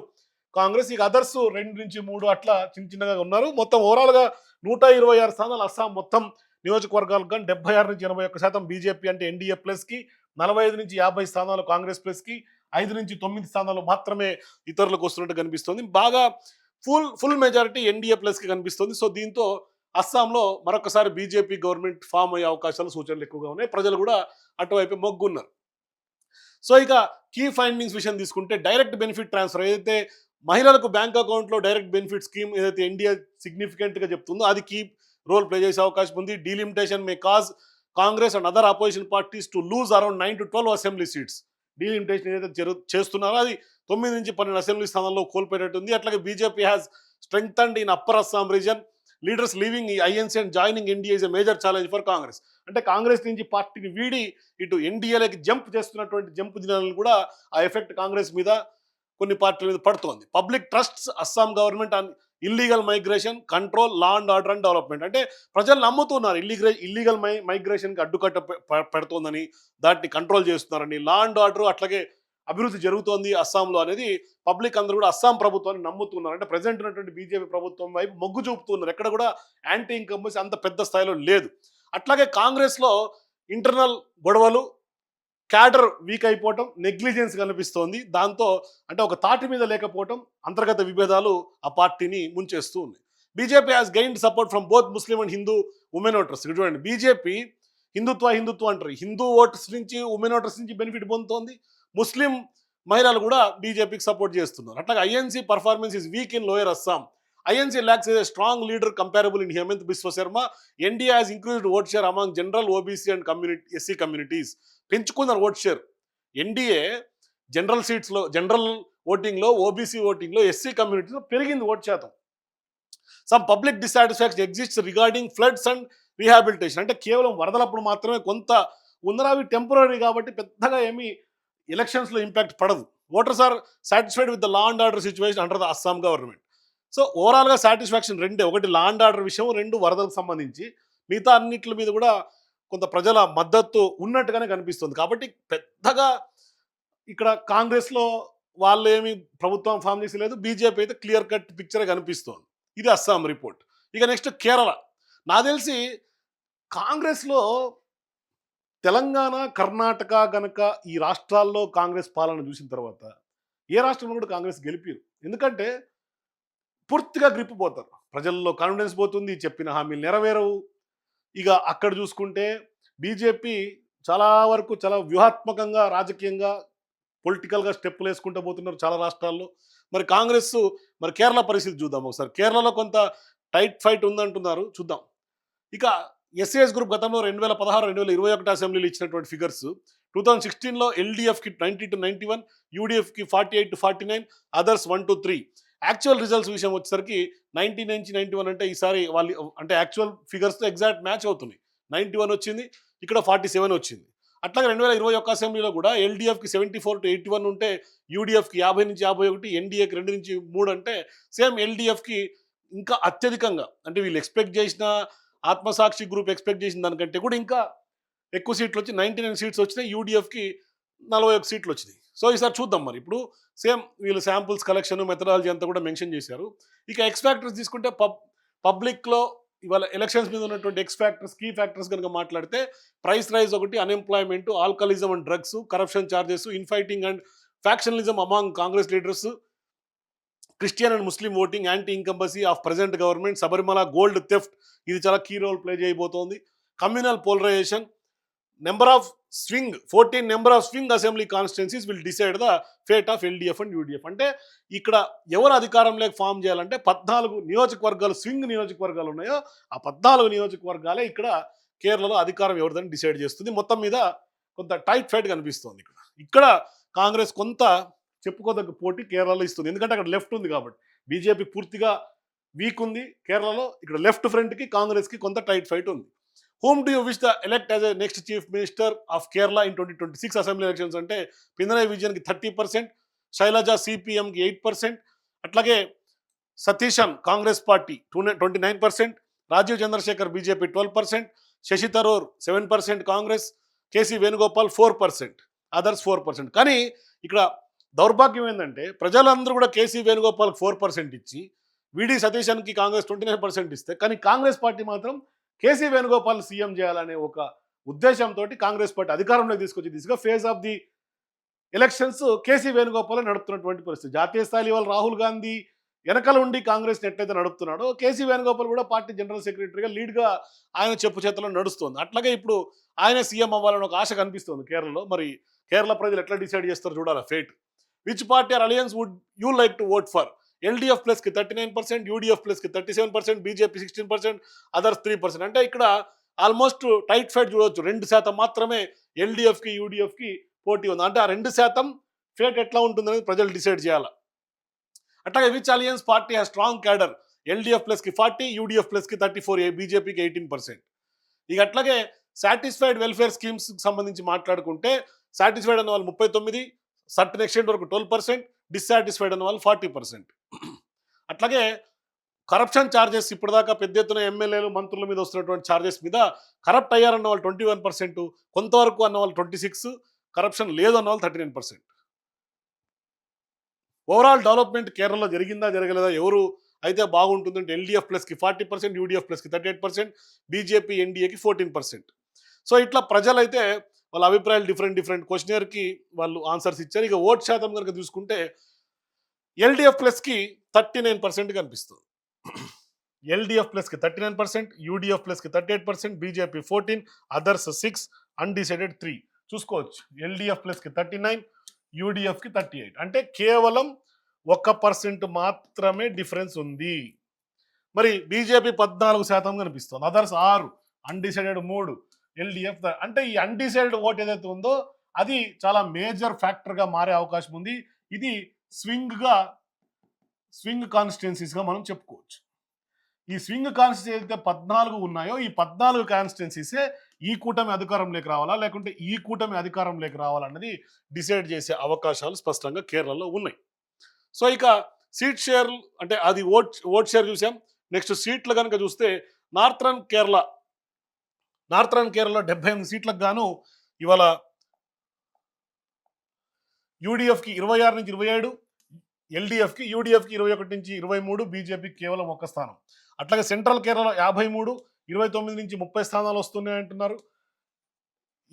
A: కాంగ్రెస్. ఇక అదర్స్ 2 నుంచి 3 అట్లా చిన్నగా ఉన్నారు. మొత్తం ఓవరాల్గా 126 స్థానాలు అస్సాం మొత్తం నియోజకవర్గాలకు కానీ 76 నుంచి 81% బీజేపీ అంటే ఎన్డీఏ ప్లస్కి, 45 నుంచి 50 స్థానాలు కాంగ్రెస్ ప్లస్కి, 5 నుంచి 9 స్థానాలు మాత్రమే ఇతరులకు వస్తున్నట్టు కనిపిస్తుంది. బాగా ఫుల్ మెజారిటీ ఎన్డీఏ ప్లస్కి కనిపిస్తుంది. సో దీంతో అస్సాంలో మరొకసారి బీజేపీ గవర్నమెంట్ ఫామ్ అయ్యే అవకాశాలు, సూచనలు ఎక్కువగా ఉన్నాయి. ప్రజలు కూడా అటువైపు మొగ్గున్నారు. సో ఇక కీ ఫైండింగ్స్ విషయం తీసుకుంటే డైరెక్ట్ బెనిఫిట్ ట్రాన్స్ఫర్ ఏదైతే మహిళలకు బ్యాంక్ అకౌంట్లో డైరెక్ట్ బెనిఫిట్ స్కీమ్ ఏదైతే ఎన్డీఏ సిగ్నిఫికెంట్గా చెప్తుందో అది కీ రోల్ ప్లే చేసే అవకాశం ఉంది. Delimitation may cause Congress and other opposition parties to lose around 9 to 12 assembly seats. Delimitation ఏదైతే చేస్తున్నారో అది 9 నుంచి 12 అసెంబ్లీ స్థానాల్లో కోల్పోయేటట్టుంది. అట్లాగే BJP has strengthened in upper Assam region, leaders leaving INC and joining NDA is a major challenge for Congress. అంటే కాంగ్రెస్ నుంచి పార్టీని వీడి ఇటు ఎన్డీఏలోకి జంప్ చేస్తున్నటువంటి జంప్ దినాలను కూడా ఆ ఎఫెక్ట్ కాంగ్రెస్ మీద, కొన్ని పార్టీల మీద పడుతోంది. Public trusts Assam government on illegal migration, control, law and order and development. అంటే ప్రజలు నమ్ముతున్నారు ఇల్లీగల్ మైగ్రేషన్కి అడ్డుకట్ట పెడుతోందని, దాన్ని కంట్రోల్ చేస్తున్నారని, లా అండ్ ఆర్డర్ అట్లాగే అభివృద్ధి జరుగుతోంది అస్సాంలో అనేది పబ్లిక్ అందరూ కూడా అస్సాం ప్రభుత్వాన్ని నమ్ముతున్నారు. అంటే ప్రజెంట్ ఉన్నటువంటి బీజేపీ ప్రభుత్వం వైపు మొగ్గు చూపుతున్నారు. ఎక్కడ కూడా యాంటీ ఇన్కంబెన్సీ అంత పెద్ద స్థాయిలో లేదు. అట్లాగే కాంగ్రెస్లో ఇంటర్నల్ గొడవలు, క్యాడర్ వీక్ అయిపోవటం, నెగ్లిజెన్స్ కనిపిస్తోంది. దాంతో అంటే ఒక తాటి మీద లేకపోవటం, అంతర్గత విభేదాలు ఆ పార్టీని ముంచేస్తూ ఉన్నాయి. BJP has gained support from both Muslim and Hindu women voters. చూడండి, బీజేపీ హిందుత్వ అంటారు, హిందూ ఓటర్స్ నుంచి, ఉమెన్ ఓటర్స్ నుంచి బెనిఫిట్ పొందుతోంది. ముస్లిం మహిళలు కూడా బీజేపీకి సపోర్ట్ చేస్తున్నారు. అట్లాగే INC performance is week in lower Assam. INC lacks a strong leader comparable in Hemant Biswa Sarma. NDA has increased vote share among general OBC and SC communities. పెంచుకున్నారు vote share. NDA general సీట్స్లో, general ఓటింగ్లో, ఓబీసీ ఓటింగ్లో, SC కమ్యూనిటీలో పెరిగింది vote శాతం. Some public dissatisfaction exists regarding floods and rehabilitation. అంటే కేవలం వరదలప్పుడు మాత్రమే కొంత ఉందరా, అవి టెంపరీ కాబట్టి పెద్దగా ఏమీ ఎలక్షన్స్లో ఇంపాక్ట్ పడదు. Voters are satisfied with the law and order situation under the Assam government. So ఓవరాల్గా సాటిస్ఫాక్షన్ రెండే, ఒకటి లా అండ్ ఆర్డర్ విషయం, 2 వరదలకు సంబంధించి. మిగతా అన్నిటి మీద కూడా కొంత ప్రజల మద్దతు ఉన్నట్టుగానే కనిపిస్తుంది. కాబట్టి పెద్దగా ఇక్కడ కాంగ్రెస్‌లో వాళ్ళేమి ప్రభుత్వం ఫార్మ్ చేసి లేదు. బీజేపీ అయితే క్లియర్ కట్ పిక్చరే కనిపిస్తోంది. ఇది అస్సాం రిపోర్ట్. ఇక నెక్స్ట్ కేరళ. నాకు తెలిసి కాంగ్రెస్‌లో తెలంగాణ, కర్ణాటక గనక ఈ రాష్ట్రాల్లో కాంగ్రెస్ పాలన చూసిన తర్వాత ఏ రాష్ట్రంలో కూడా కాంగ్రెస్ గెలిపియరు. ఎందుకంటే పూర్తిగా గ్రిప్ పోతారు. ప్రజల్లో కాన్ఫిడెన్స్ పోతుంది. చెప్పిన హామీలు నెరవేరవు. ఇక అక్కడ చూసుకుంటే బీజేపీ చాలా వరకు చాలా వ్యూహాత్మకంగా, రాజకీయంగా, పొలిటికల్‌గా స్టెప్పులు వేసుకుంటూ పోతున్నారు చాలా రాష్ట్రాల్లో. మరి కాంగ్రెస్ మరి కేరళ పరిస్థితి చూద్దాం ఒకసారి. కేరళలో కొంత టైట్ ఫైట్ ఉందంటున్నారు. చూద్దాం. ఇక ఎస్ఏఎస్ గ్రూప్ గతంలో 2016, 2021 అసెంబ్లీలో ఇచ్చినటువంటి ఫిగర్స్ 2016లో ఎల్డీఎఫ్కి 90-91, యూడీఎఫ్కి 48-49, అదర్స్ 1-3. యాక్చువల్ రిజల్ట్స్ విషయం వచ్చేసరికి 90-91 అంటే ఈసారి వాళ్ళు అంటే యాక్చువల్ ఫిగర్స్తో ఎగ్జాక్ట్ మ్యాచ్ అవుతున్నాయి. 91 వచ్చింది, ఇక్కడ 47 వచ్చింది. అట్లాగే 2021 అసెంబ్లీలో కూడా ఎల్డీఎఫ్కి 74-81 ఉంటే యూడీఎఫ్కి 50-51, ఎన్డీఏకి 2-3 అంటే సేమ్ ఎల్డీఎఫ్కి ఇంకా అత్యధికంగా అంటే వీళ్ళు ఎక్స్పెక్ట్ చేసిన ఆత్మసాక్షి గ్రూప్ ఎక్స్పెక్ట్ చేసిన దానికంటే కూడా ఇంకా ఎక్కువ సీట్లు వచ్చి 99 సీట్స్ వచ్చినాయి. యూడీఎఫ్కి 41 సీట్లు వచ్చినాయి. సో ఈసారి చూద్దాం. మరి ఇప్పుడు సేమ్ వీళ్ళు శాంపుల్స్ కలెక్షన్ మెథడాలజీ అంతా కూడా మెన్షన్ చేశారు. ఇక ఎక్స్ ఫ్యాక్టర్స్ తీసుకుంటే పబ్లిక్లో ఇవాళ ఎలక్షన్స్ మీద ఉన్నటువంటి ఎక్స్ ఫ్యాక్టర్స్, కీ ఫ్యాక్టర్స్ కనుక మాట్లాడితే ప్రైస్ రైజ్ ఒకటి, unemployment, alcoholism and drugs, corruption charges, infighting and factionalism among Congress leaders, Christian and Muslim voting, anti incumbency of present government, Sabarimala gold theft ఇది చాలా కీ రోల్ ప్లే చేయబోతోంది. Communal polarisation, number of swing 14 number of swing assembly constituencies will decide the fate of LDF and UDF. అంటే ఇక్కడ ఎవరు అధికారంలోకి form చేయాలంటే 14 నియోజకవర్గాలు, swing నియోజకవర్గాలు ఉన్నాయో ఆ 14 నియోజకవర్గాలే ఇక్కడ కేరళలో అధికారం ఎవరిదని డిసైడ్ చేస్తుంది. మొత్తం మీద కొంత టైట్ ఫైట్ కనిపిస్తోంది. ఇక్కడ కాంగ్రెస్ కొంత చెప్పుకోదగ్గ పోటీ కేరళలో ఇస్తుంది. ఎందుకంటే అక్కడ లెఫ్ట్ ఉంది కాబట్టి. బీజేపీ పూర్తిగా వీక్ ఉంది కేరళలో. ఇక్కడ లెఫ్ట్ ఫ్రంట్కి కాంగ్రెస్కి కొంత టైట్ ఫైట్ ఉంది. Whom do you wish the elect as a next chief minister of Kerala in 2026 assembly elections అంటే పినరయ్ విజయన్కి 30%, శైలజ సిపిఎంకి 8%, అట్లాగే Satheesan Congress party 29%, Rajeev Chandrasekhar BJP 12%, Shashi Tharoor 7% Congress, KC Venugopal 4%, others 4%. కానీ ఇక్కడ దౌర్భాగ్యం ఏంటంటే ప్రజలందరూ కూడా కేసీ వేణుగోపాల్కి 4% ఇచ్చి విడి సతీశన్కి కాంగ్రెస్ 29% ఇస్తే, కానీ కాంగ్రెస్ పార్టీ మాత్రం కేసీ వేణుగోపాల్ సీఎం చేయాలనే ఒక ఉద్దేశంతో కాంగ్రెస్ పార్టీ అధికారంలోకి తీసుకొచ్చే దిశగా phase of the elections KC Venugopal నడుపుతున్నటువంటి పరిస్థితి. జాతీయ స్థాయి వాళ్ళు రాహుల్ గాంధీ వెనకల ఉండి కాంగ్రెస్ ఎట్లయితే నడుపుతున్నాడో కేసీ వేణుగోపాల్ కూడా పార్టీ జనరల్ సెక్రటరీగా లీడ్గా ఆయన చెప్పు చేతలో నడుస్తుంది. అట్లాగే ఇప్పుడు ఆయన సీఎం అవ్వాలని ఒక ఆశ కనిపిస్తుంది కేరళలో. మరి కేరళ ప్రజలు ఎట్లా డిసైడ్ చేస్తారో చూడాలి fate. Which party or alliance would you like to vote for? LDF ప్లస్కి 39%, యూడీఎఫ్ ప్లస్కి 37%, బీజేపీ 16%, అదర్స్ 3%. అంటే ఇక్కడ ఆల్మోస్ట్ టైట్ ఫైట్ చూడవచ్చు. 2% మాత్రమే ఎల్డీఎఫ్కి యూడీఎఫ్కి పోటీ ఉంది. అంటే ఆ 2% ఫేట్ ఎట్లా ఉంటుందనేది ప్రజలు డిసైడ్ చేయాలి. అట్లాగే which alliance party has strong cadre? LDF ప్లస్కి 40, యూడీఎఫ్ ప్లస్కి 34, బీజేపీకి 18%. ఇక అట్లాగే సాటిస్ఫైడ్ వెల్ఫేర్ స్కీమ్స్ సంబంధించి మాట్లాడుకుంటే సాటిస్ఫైడ్ అన్న వాళ్ళు 39, సర్టన్ ఎక్స్టెంట్ వరకు 12%, డిస్సాటిస్ఫైడ్ అన్న వాళ్ళు 40%. అట్లాగే కరప్షన్ ఛార్జెస్ ఇప్పటిదాకా పెద్ద ఎత్తున ఎమ్మెల్యేలు, మంత్రుల మీద వస్తున్నటువంటి ఛార్జెస్ మీద కరప్ట్ అయ్యారన్న వాళ్ళు 21%, కొంతవరకు అన్న వాళ్ళు 26%, కరప్షన్ లేదు అన్న వాళ్ళు 39%. ఓవరాల్ డెవలప్మెంట్ కేరళలో జరిగిందా జరగలేదా, ఎవరు అయితే బాగుంటుందంటే ఎల్డీఎఫ్ ప్లస్కి 40%, యూడీఎఫ్ ప్లస్కి 38%, బీజేపీ ఎన్డీఏకి 14%. సో ఇట్లా ప్రజలైతే వాళ్ళ అభిప్రాయాలు డిఫరెంట్ క్వశ్చనర్కి వాళ్ళు ఆన్సర్స్ ఇచ్చారు. ఇక ఓట్ శాతం కనుక చూసుకుంటే ఎల్డీఎఫ్ ప్లస్కి 39% కనిపిస్తుంది. ఎల్డీఎఫ్ ప్లస్కి 39%, యూడీఎఫ్ ప్లస్కి 38%, బీజేపీ 14, అదర్స్ 6, అన్డిసైడెడ్ 3. చూసుకోవచ్చు. ఎల్డీఎఫ్ ప్లస్కి 39, యూడీఎఫ్కి 38. అంటే కేవలం 1% మాత్రమే డిఫరెన్స్ ఉంది. మరి బీజేపీ 14% కనిపిస్తుంది, అదర్స్ 6, అన్డిసైడెడ్ 3, ఎల్డీఎఫ్. అంటే ఈ అన్డిసైడెడ్ ఓట్ ఏదైతే ఉందో అది చాలా మేజర్ ఫ్యాక్టర్గా మారే అవకాశం ఉంది. ఇది స్వింగ్ కాన్స్టిట్యున్సీస్గా మనం చెప్పుకోవచ్చు. ఈ స్వింగ్ కాన్స్టిట్యున్సీ అయితే 14 ఉన్నాయో ఈ 14 కాన్స్టిట్యున్సీసే ఈ కూటమి అధికారంలోకి రావాలా లేకుంటే ఈ కూటమి అధికారంలోకి రావాలన్నది డిసైడ్ చేసే అవకాశాలు స్పష్టంగా కేరళలో ఉన్నాయి. సో ఇక సీట్ షేర్ అంటే అది ఓట్ షేర్ చూసాం. నెక్స్ట్ సీట్లు కనుక చూస్తే నార్థరన్ కేరళ నార్థరన్ కేరళలో 78 సీట్లకు గాను ఇవాళ యూడీఎఫ్కి 26 నుంచి 27, ఎల్డీఎఫ్కి యూడీఎఫ్కి 21 నుంచి 23, బీజేపీకి కేవలం ఒక్క స్థానం. అట్లాగే సెంట్రల్ కేరళలో 53, 29 నుంచి 30 స్థానాలు వస్తున్నాయి అంటున్నారు.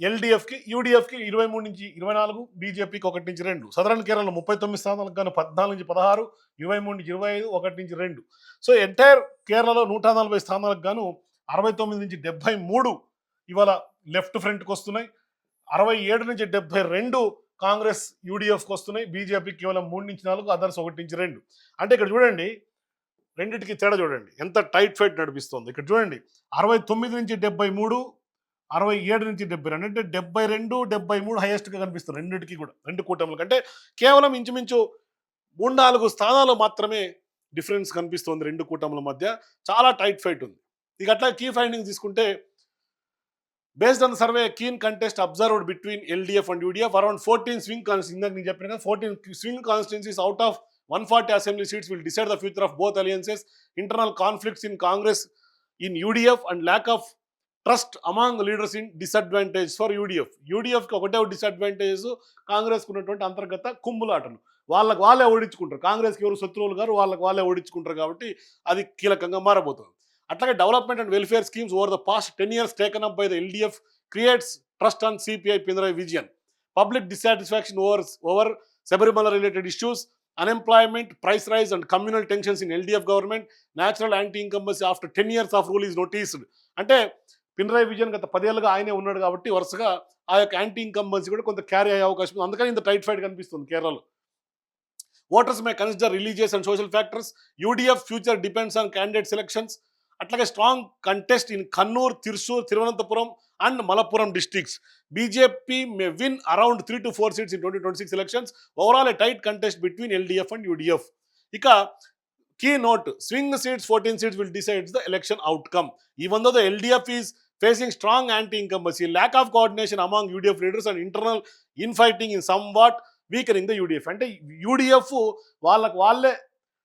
A: ఎల్డీఎఫ్కి యూడీఎఫ్కి 23 నుంచి 24, బీజేపీకి 1 నుంచి 2. సదరన్ కేరళలో 39 స్థానాలకు గాను 14 నుంచి 16, 23 నుంచి 25, 1 నుంచి 2. సో ఎంటైర్ కేరళలో 140 స్థానాలకు గాను 69 నుంచి 73 ఇవాళ లెఫ్ట్ ఫ్రంట్కి వస్తున్నాయి. 67 నుంచి 72 కాంగ్రెస్ యూడీఎఫ్కి వస్తున్నాయి. బీజేపీకి కేవలం 3 నుంచి 4, అదర్స్ 1 నుంచి 2. అంటే ఇక్కడ చూడండి, రెండింటికి తేడా చూడండి ఎంత టైట్ ఫైట్ నడిపిస్తుంది. ఇక్కడ చూడండి 69 నుంచి 73, 67 నుంచి 72, అంటే 72, 73 హైయెస్ట్గా కనిపిస్తుంది రెండింటికి కూడా, రెండు కూటములు కంటే కేవలం ఇంచుమించు 3-4 స్థానాలు మాత్రమే డిఫరెన్స్ కనిపిస్తుంది రెండు కూటముల మధ్య. చాలా టైట్ ఫైట్ ఉంది. ఇక అట్లా కీ ఫైండింగ్స్ తీసుకుంటే, based on the survey, a keen contest observed between LDF and UDF. Around 14 swing constituencies, 14 swing constituencies out of 140 assembly seats will decide the future of both alliances. Internal conflicts in Congress in UDF and lack of trust among leaders in disadvantage for UDF. UDF కి ఒకటే disadvantage, Congress ఉన్నటువంటి అంతర్గత కుమ్ములాటలు. వాళ్ళే ఓడించుకుంటారు. కాంగ్రెస్కి ఎవరు శత్రువులు గారు, వాళ్ళే ఓడించుకుంటారు. కాబట్టి అది కీలకంగా మారబోతుంది. అట్లాగే development and welfare schemes over the past 10 years taken up by the LDF creates trust on CPI Pinarayi Vijayan. Public dissatisfaction over Sabarimala related issues, unemployment, price rise and communal tensions in LDF government, natural anti-incumbency after 10 years of rule is noticed. అంటే పినరయి విజయన్ గత 10 ఏళ్ళుగా ఆయనే ఉన్నాడు కాబట్టి వరుసగా ఆ యొక్క anti incumbency కూడా కొంత క్యారీ అయ్యే అవకాశం ఉంది. అందుకని ఇంత టైట్ ఫైట్ కనిపిస్తుంది కేరళలో. Voters may consider religious and social factors. UDF future depends on candidate selections. అట్లాగే strong contest in Kannur, Thrissur, Thiruvananthapuram and Malappuram districts. BJP may win around 3 to 4 seats in 2026 elections. Overall a tight contest between LDF and UDF. ఇక key note, swing seats 14 seats will decide the election outcome. Even though the LDF is facing strong anti-incumbency, lack of coordination among UDF leaders and internal infighting in somewhat weakening the UDF. అంటే UDF వాళ్ళే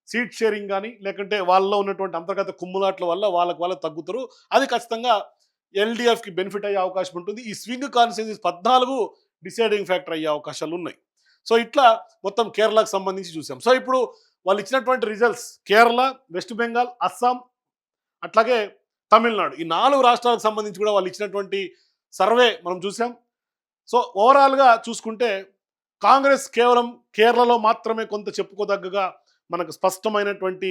A: seat sharing కానీ లేకుంటే వాళ్ళలో ఉన్నటువంటి అంతర్గత కుమ్ములాట్ల వల్ల వాళ్ళ తగ్గుతారు. అది ఖచ్చితంగా ఎల్డీఎఫ్కి బెనిఫిట్ అయ్యే అవకాశం ఉంటుంది. ఈ స్వింగ్ కాన్స్టిట్యున్సీస్ 14 డిసైడింగ్ ఫ్యాక్టర్ అయ్యే అవకాశాలు ఉన్నాయి. సో ఇట్లా మొత్తం కేరళకు సంబంధించి చూసాం. సో ఇప్పుడు వాళ్ళు ఇచ్చినటువంటి రిజల్ట్స్ కేరళ, వెస్ట్ బెంగాల్, అస్సాం, అట్లాగే తమిళనాడు, ఈ 4 రాష్ట్రాలకు సంబంధించి కూడా వాళ్ళు ఇచ్చినటువంటి సర్వే మనం చూసాం. సో ఓవరాల్గా చూసుకుంటే కాంగ్రెస్ కేవలం కేరళలో మాత్రమే కొంత చెప్పుకోదగ్గగా మనకు స్పష్టమైనటువంటి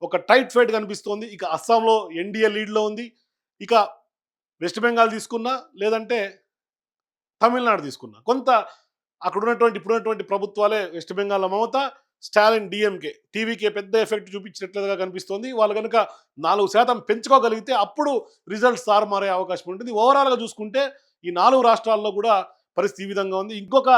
A: ఒక టైట్ ఫైట్ కనిపిస్తోంది. ఇక అస్సాంలో ఎన్డీఏ లీడ్లో ఉంది. ఇక వెస్ట్ బెంగాల్ తీసుకున్నా లేదంటే తమిళనాడు తీసుకున్నా కొంత అక్కడ ఇప్పుడున్నటువంటి ప్రభుత్వాలే, west Bengal Mamata, Stalin DMK, TVK పెద్ద ఎఫెక్ట్ చూపించినట్లుగా కనిపిస్తోంది. వాళ్ళు కనుక 4% పెంచుకోగలిగితే అప్పుడు రిజల్ట్స్ తారుమారే అవకాశం ఉంటుంది. ఓవరాల్గా చూసుకుంటే ఈ 4 రాష్ట్రాల్లో కూడా పరిస్థితి ఈ విధంగా ఉంది. ఇంకొక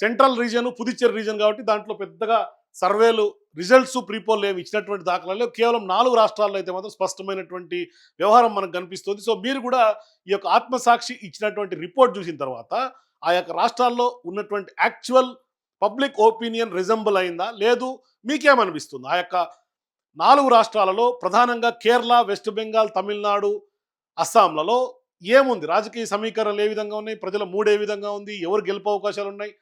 A: సెంట్రల్ రీజన్ పుదుచ్చేరి రీజన్ కాబట్టి దాంట్లో పెద్దగా సర్వేలు, రిజల్ట్స్, ప్రీపోల్ ఏమి ఇచ్చినటువంటి దాఖలాలు కేవలం 4 రాష్ట్రాల్లో అయితే మాత్రం స్పష్టమైనటువంటి వ్యవహారం మనకు కనిపిస్తుంది. సో మీరు కూడా ఈ యొక్క ఆత్మసాక్షి ఇచ్చినటువంటి రిపోర్ట్ చూసిన తర్వాత ఆ యొక్క రాష్ట్రాల్లో ఉన్నటువంటి యాక్చువల్ పబ్లిక్ ఒపీనియన్ రిజంబుల్ అయిందా లేదు మీకేమనిపిస్తుంది? ఆ యొక్క 4 రాష్ట్రాలలో ప్రధానంగా కేరళ, వెస్ట్ బెంగాల్, తమిళనాడు, అస్సాంలలో ఏముంది? రాజకీయ సమీకరణలు ఏ విధంగా ఉన్నాయి? ప్రజల మూడు ఏ విధంగా ఉంది? ఎవరు గెలుపు అవకాశాలు ఉన్నాయి?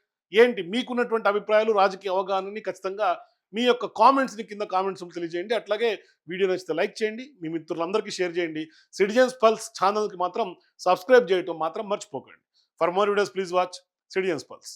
A: ఏంటి మీకున్నటువంటి అభిప్రాయాలు, రాజకీయ అవగాహనని ఖచ్చితంగా మీ యొక్క కామెంట్స్ని కింద కామెంట్స్ తెలియజేయండి. అట్లాగే వీడియో నచ్చితే లైక్ చేయండి, మీ మిత్రులందరికీ షేర్ చేయండి. సిటిజన్స్ పల్స్ ఛానల్కి మాత్రం సబ్స్క్రైబ్ చేయటం మాత్రం మర్చిపోకండి. For more videos please watch citizens pulse.